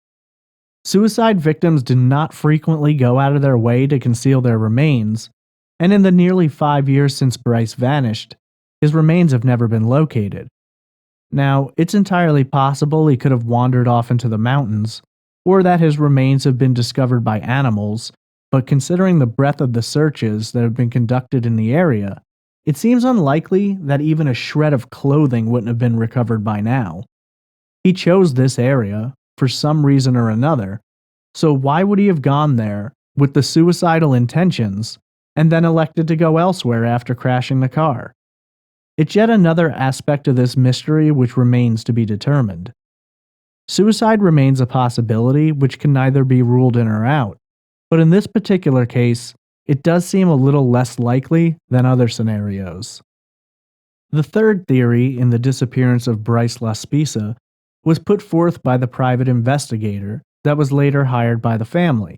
Suicide victims do not frequently go out of their way to conceal their remains, and in the nearly 5 years since Bryce vanished, his remains have never been located. Now, it's entirely possible he could have wandered off into the mountains, or that his remains have been discovered by animals, but considering the breadth of the searches that have been conducted in the area, it seems unlikely that even a shred of clothing wouldn't have been recovered by now. He chose this area, for some reason or another, so why would he have gone there with the suicidal intentions and then elected to go elsewhere after crashing the car? It's yet another aspect of this mystery which remains to be determined. Suicide remains a possibility which can neither be ruled in or out, but in this particular case, it does seem a little less likely than other scenarios. The third theory in the disappearance of Bryce Laspisa was put forth by the private investigator that was later hired by the family.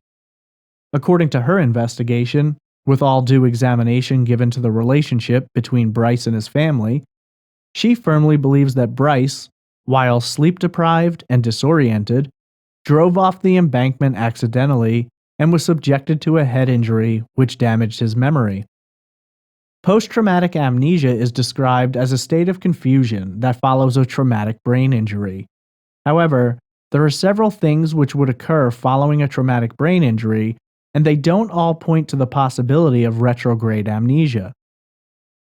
According to her investigation, with all due examination given to the relationship between Bryce and his family, she firmly believes that Bryce, while sleep-deprived and disoriented, drove off the embankment accidentally and was subjected to a head injury which damaged his memory. Post-traumatic amnesia is described as a state of confusion that follows a traumatic brain injury. However, there are several things which would occur following a traumatic brain injury, and they don't all point to the possibility of retrograde amnesia.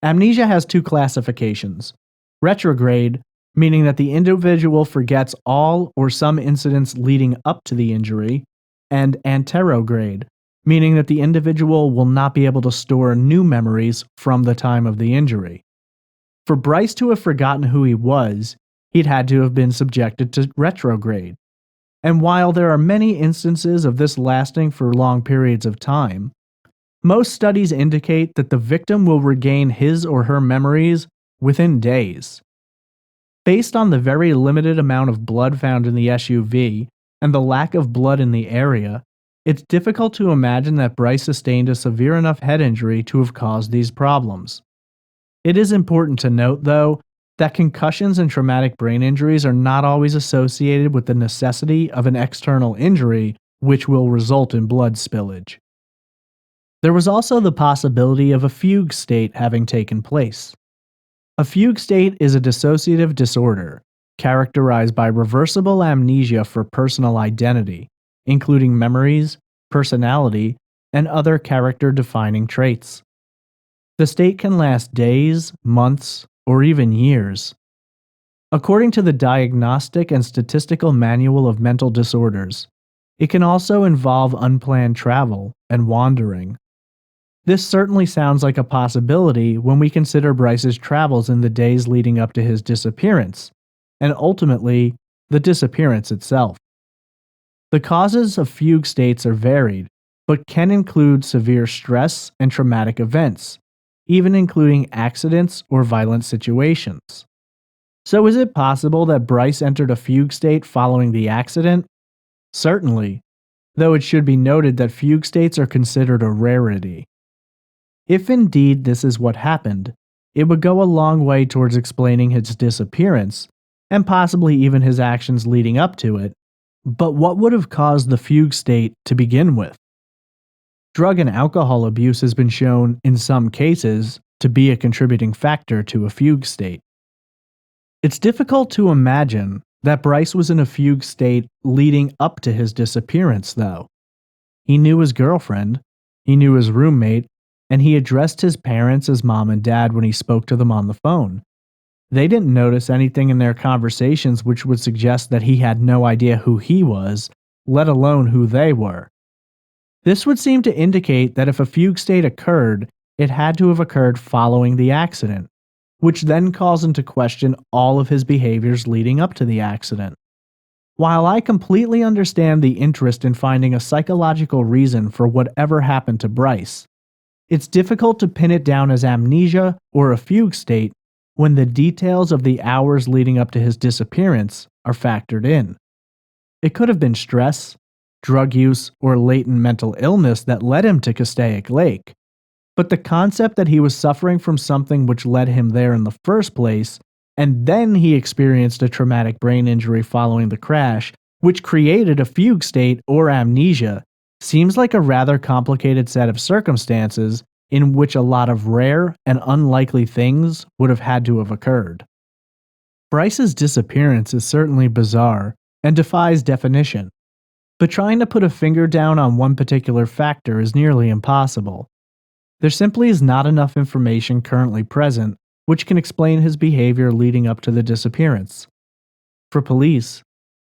Amnesia has two classifications: retrograde, meaning that the individual forgets all or some incidents leading up to the injury, and anterograde, meaning that the individual will not be able to store new memories from the time of the injury. For Bryce to have forgotten who he was, he'd had to have been subjected to retrograde. And while there are many instances of this lasting for long periods of time, most studies indicate that the victim will regain his or her memories within days. Based on the very limited amount of blood found in the SUV and the lack of blood in the area, it's difficult to imagine that Bryce sustained a severe enough head injury to have caused these problems. It is important to note, though, that concussions and traumatic brain injuries are not always associated with the necessity of an external injury which will result in blood spillage. There was also the possibility of a fugue state having taken place. A fugue state is a dissociative disorder characterized by reversible amnesia for personal identity, including memories, personality, and other character-defining traits. The state can last days, months, or even years. According to the Diagnostic and Statistical Manual of Mental Disorders, it can also involve unplanned travel and wandering. This certainly sounds like a possibility when we consider Bryce's travels in the days leading up to his disappearance, and ultimately, the disappearance itself. The causes of fugue states are varied, but can include severe stress and traumatic events, even including accidents or violent situations. So is it possible that Bryce entered a fugue state following the accident? Certainly, though it should be noted that fugue states are considered a rarity. If indeed this is what happened, it would go a long way towards explaining his disappearance, and possibly even his actions leading up to it. But what would have caused the fugue state to begin with? Drug and alcohol abuse has been shown, in some cases, to be a contributing factor to a fugue state. It's difficult to imagine that Bryce was in a fugue state leading up to his disappearance, though. He knew his girlfriend, he knew his roommate, and he addressed his parents as mom and dad when he spoke to them on the phone. They didn't notice anything in their conversations which would suggest that he had no idea who he was, let alone who they were. This would seem to indicate that if a fugue state occurred, it had to have occurred following the accident, which then calls into question all of his behaviors leading up to the accident. While I completely understand the interest in finding a psychological reason for whatever happened to Bryce, it's difficult to pin it down as amnesia or a fugue state when the details of the hours leading up to his disappearance are factored in. It could have been stress, drug use, or latent mental illness that led him to Castaic Lake. But the concept that he was suffering from something which led him there in the first place, and then he experienced a traumatic brain injury following the crash, which created a fugue state or amnesia, seems like a rather complicated set of circumstances in which a lot of rare and unlikely things would have had to have occurred. Bryce's disappearance is certainly bizarre and defies definition, but trying to put a finger down on one particular factor is nearly impossible. There simply is not enough information currently present which can explain his behavior leading up to the disappearance. For police,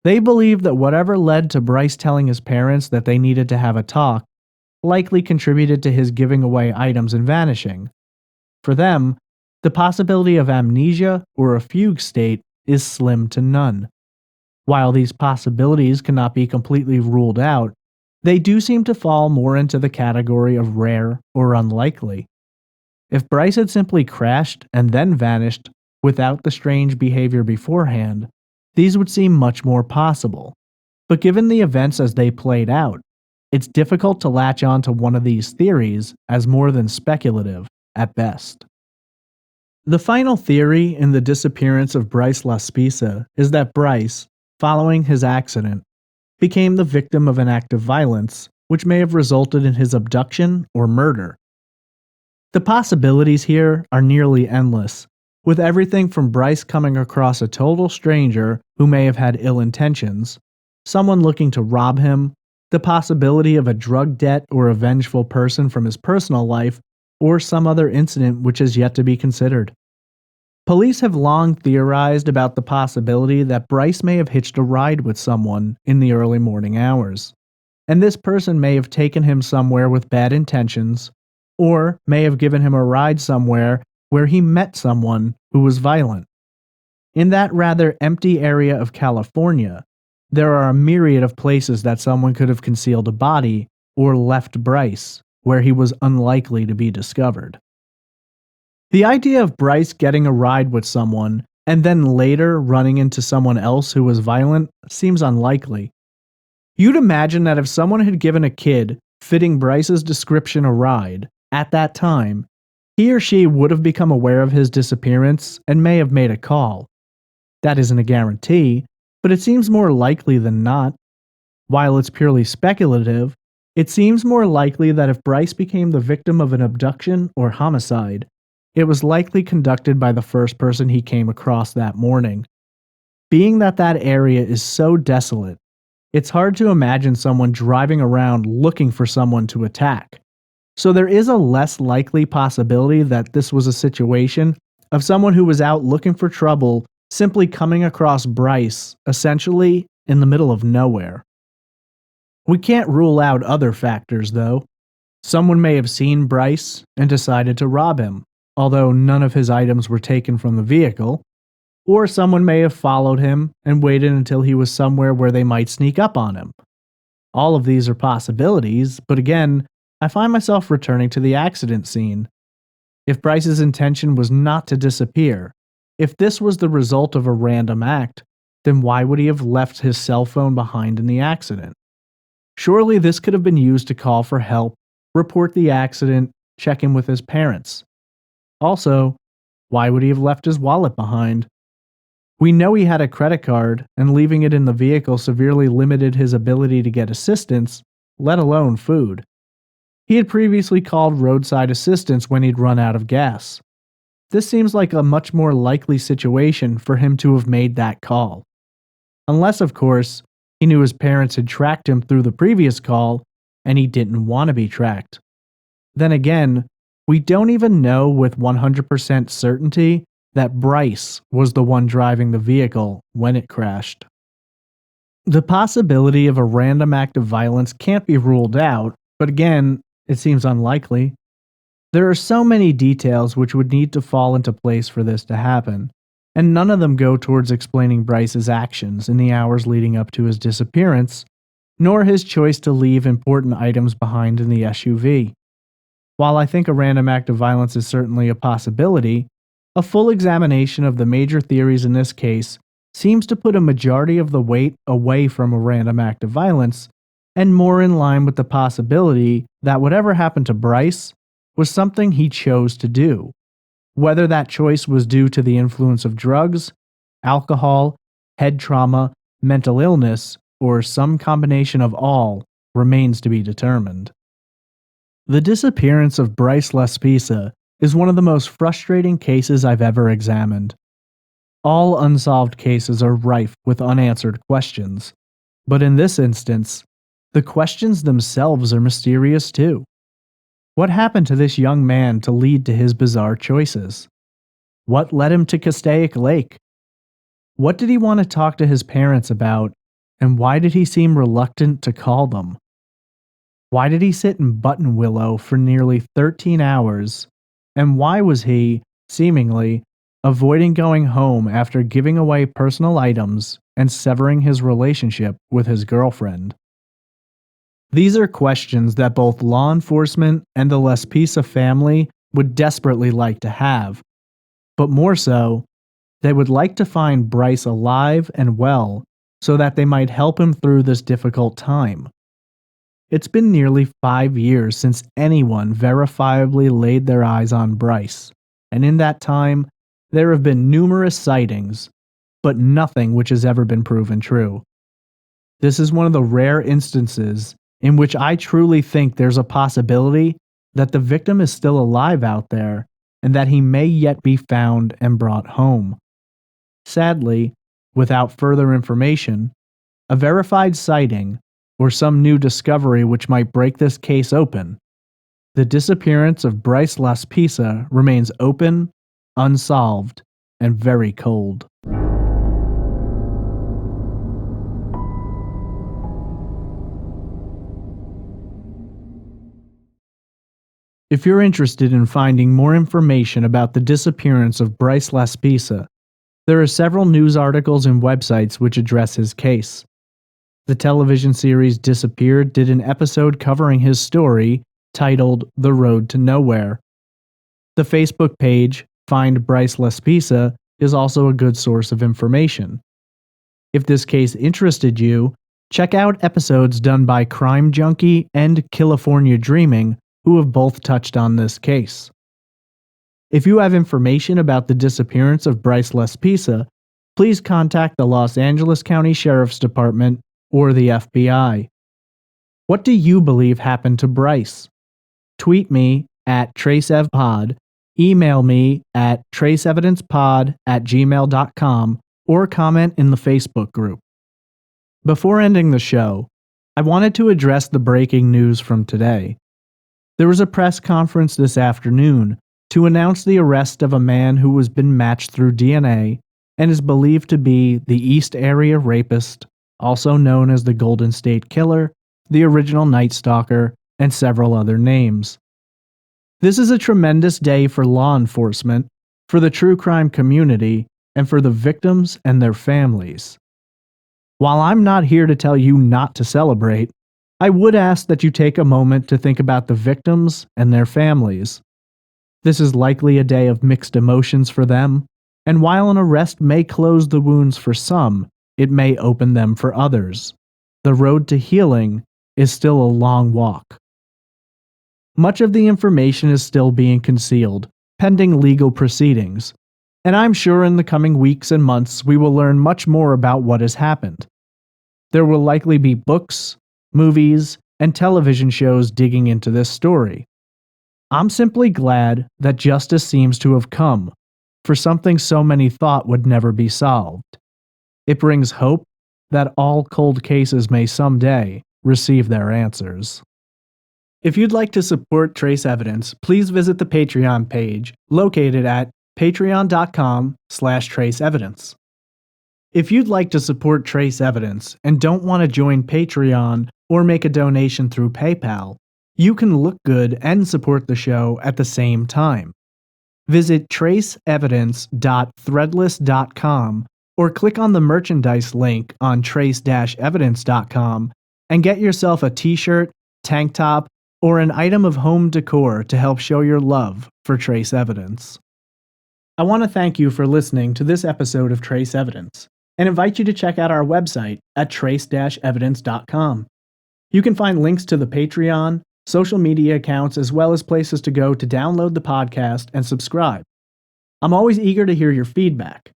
they believe that whatever led to Bryce telling his parents that they needed to have a talk likely contributed to his giving away items and vanishing. For them, the possibility of amnesia or a fugue state is slim to none. While these possibilities cannot be completely ruled out, they do seem to fall more into the category of rare or unlikely. If Bryce had simply crashed and then vanished without the strange behavior beforehand, these would seem much more possible. But given the events as they played out, it's difficult to latch on to one of these theories as more than speculative at best. The final theory in the disappearance of Bryce Laspisa is that Bryce, following his accident, became the victim of an act of violence which may have resulted in his abduction or murder. The possibilities here are nearly endless, with everything from Bryce coming across a total stranger who may have had ill intentions, someone looking to rob him, the possibility of a drug debt or a vengeful person from his personal life, or some other incident which is yet to be considered. Police have long theorized about the possibility that Bryce may have hitched a ride with someone in the early morning hours, and this person may have taken him somewhere with bad intentions, or may have given him a ride somewhere where he met someone who was violent. In that rather empty area of California, there are a myriad of places that someone could have concealed a body or left Bryce, where he was unlikely to be discovered. The idea of Bryce getting a ride with someone and then later running into someone else who was violent seems unlikely. You'd imagine that if someone had given a kid fitting Bryce's description a ride at that time, he or she would have become aware of his disappearance and may have made a call. That isn't a guarantee, but it seems more likely than not. While it's purely speculative, it seems more likely that if Bryce became the victim of an abduction or homicide, it was likely conducted by the first person he came across that morning. Being that that area is so desolate, it's hard to imagine someone driving around looking for someone to attack. So there is a less likely possibility that this was a situation of someone who was out looking for trouble simply coming across Bryce, essentially in the middle of nowhere. We can't rule out other factors, though. Someone may have seen Bryce and decided to rob him, although none of his items were taken from the vehicle, or someone may have followed him and waited until he was somewhere where they might sneak up on him. All of these are possibilities, but again, I find myself returning to the accident scene. If Bryce's intention was not to disappear, if this was the result of a random act, then why would he have left his cell phone behind in the accident? Surely this could have been used to call for help, report the accident, check in with his parents. Also, why would he have left his wallet behind? We know he had a credit card, and leaving it in the vehicle severely limited his ability to get assistance, let alone food. He had previously called roadside assistance when he'd run out of gas. This seems like a much more likely situation for him to have made that call. Unless, of course, he knew his parents had tracked him through the previous call and he didn't want to be tracked. Then again, we don't even know with 100% certainty that Bryce was the one driving the vehicle when it crashed. The possibility of a random act of violence can't be ruled out, but again, it seems unlikely. There are so many details which would need to fall into place for this to happen, and none of them go towards explaining Bryce's actions in the hours leading up to his disappearance, nor his choice to leave important items behind in the SUV. While I think a random act of violence is certainly a possibility, a full examination of the major theories in this case seems to put a majority of the weight away from a random act of violence and more in line with the possibility that whatever happened to Bryce was something he chose to do. Whether that choice was due to the influence of drugs, alcohol, head trauma, mental illness, or some combination of all remains to be determined. The disappearance of Bryce Laspisa is one of the most frustrating cases I've ever examined. All unsolved cases are rife with unanswered questions, but in this instance, the questions themselves are mysterious too. What happened to this young man to lead to his bizarre choices? What led him to Castaic Lake? What did he want to talk to his parents about, and why did he seem reluctant to call them? Why did he sit in Buttonwillow for nearly 13 hours, and why was he, seemingly, avoiding going home after giving away personal items and severing his relationship with his girlfriend? These are questions that both law enforcement and the Laspisa family would desperately like to have, but more so, they would like to find Bryce alive and well so that they might help him through this difficult time. It's been nearly 5 years since anyone verifiably laid their eyes on Bryce, and in that time, there have been numerous sightings, but nothing which has ever been proven true. This is one of the rare instances in which I truly think there's a possibility that the victim is still alive out there and that he may yet be found and brought home. Sadly, without further information, a verified sighting, or some new discovery which might break this case open, the disappearance of Bryce Laspisa remains open, unsolved, and very cold. If you're interested in finding more information about the disappearance of Bryce Laspisa, there are several news articles and websites which address his case. The television series Disappeared did an episode covering his story titled The Road to Nowhere. The Facebook page Find Bryce Laspisa is also a good source of information. If this case interested you, check out episodes done by Crime Junkie and California Dreaming, who have both touched on this case. If you have information about the disappearance of Bryce Laspisa, please contact the Los Angeles County Sheriff's Department or the FBI. What do you believe happened to Bryce? Tweet me at TraceEvPod, email me at traceevidencepod@gmail.com, or comment in the Facebook group. Before ending the show, I wanted to address the breaking news from today. There was a press conference this afternoon to announce the arrest of a man who has been matched through DNA and is believed to be the East Area Rapist, also known as the Golden State Killer, the original Night Stalker, and several other names. This is a tremendous day for law enforcement, for the true crime community, and for the victims and their families. While I'm not here to tell you not to celebrate, I would ask that you take a moment to think about the victims and their families. This is likely a day of mixed emotions for them, and while an arrest may close the wounds for some, it may open them for others. The road to healing is still a long walk. Much of the information is still being concealed, pending legal proceedings, and I'm sure in the coming weeks and months we will learn much more about what has happened. There will likely be books, movies, and television shows digging into this story. I'm simply glad that justice seems to have come for something so many thought would never be solved. It brings hope that all cold cases may someday receive their answers. If you'd like to support Trace Evidence, please visit the Patreon page located at patreon.com/traceevidence. If you'd like to support Trace Evidence and don't want to join Patreon or make a donation through PayPal, you can look good and support the show at the same time. Visit traceevidence.threadless.com or click on the merchandise link on trace-evidence.com and get yourself a t-shirt, tank top, or an item of home decor to help show your love for Trace Evidence. I want to thank you for listening to this episode of Trace Evidence and invite you to check out our website at trace-evidence.com. You can find links to the Patreon, social media accounts, as well as places to go to download the podcast and subscribe. I'm always eager to hear your feedback.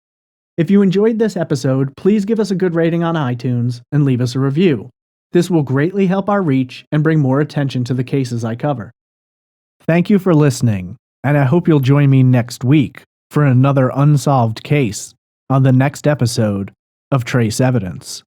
If you enjoyed this episode, please give us a good rating on iTunes and leave us a review. This will greatly help our reach and bring more attention to the cases I cover. Thank you for listening, and I hope you'll join me next week for another unsolved case on the next episode of Trace Evidence.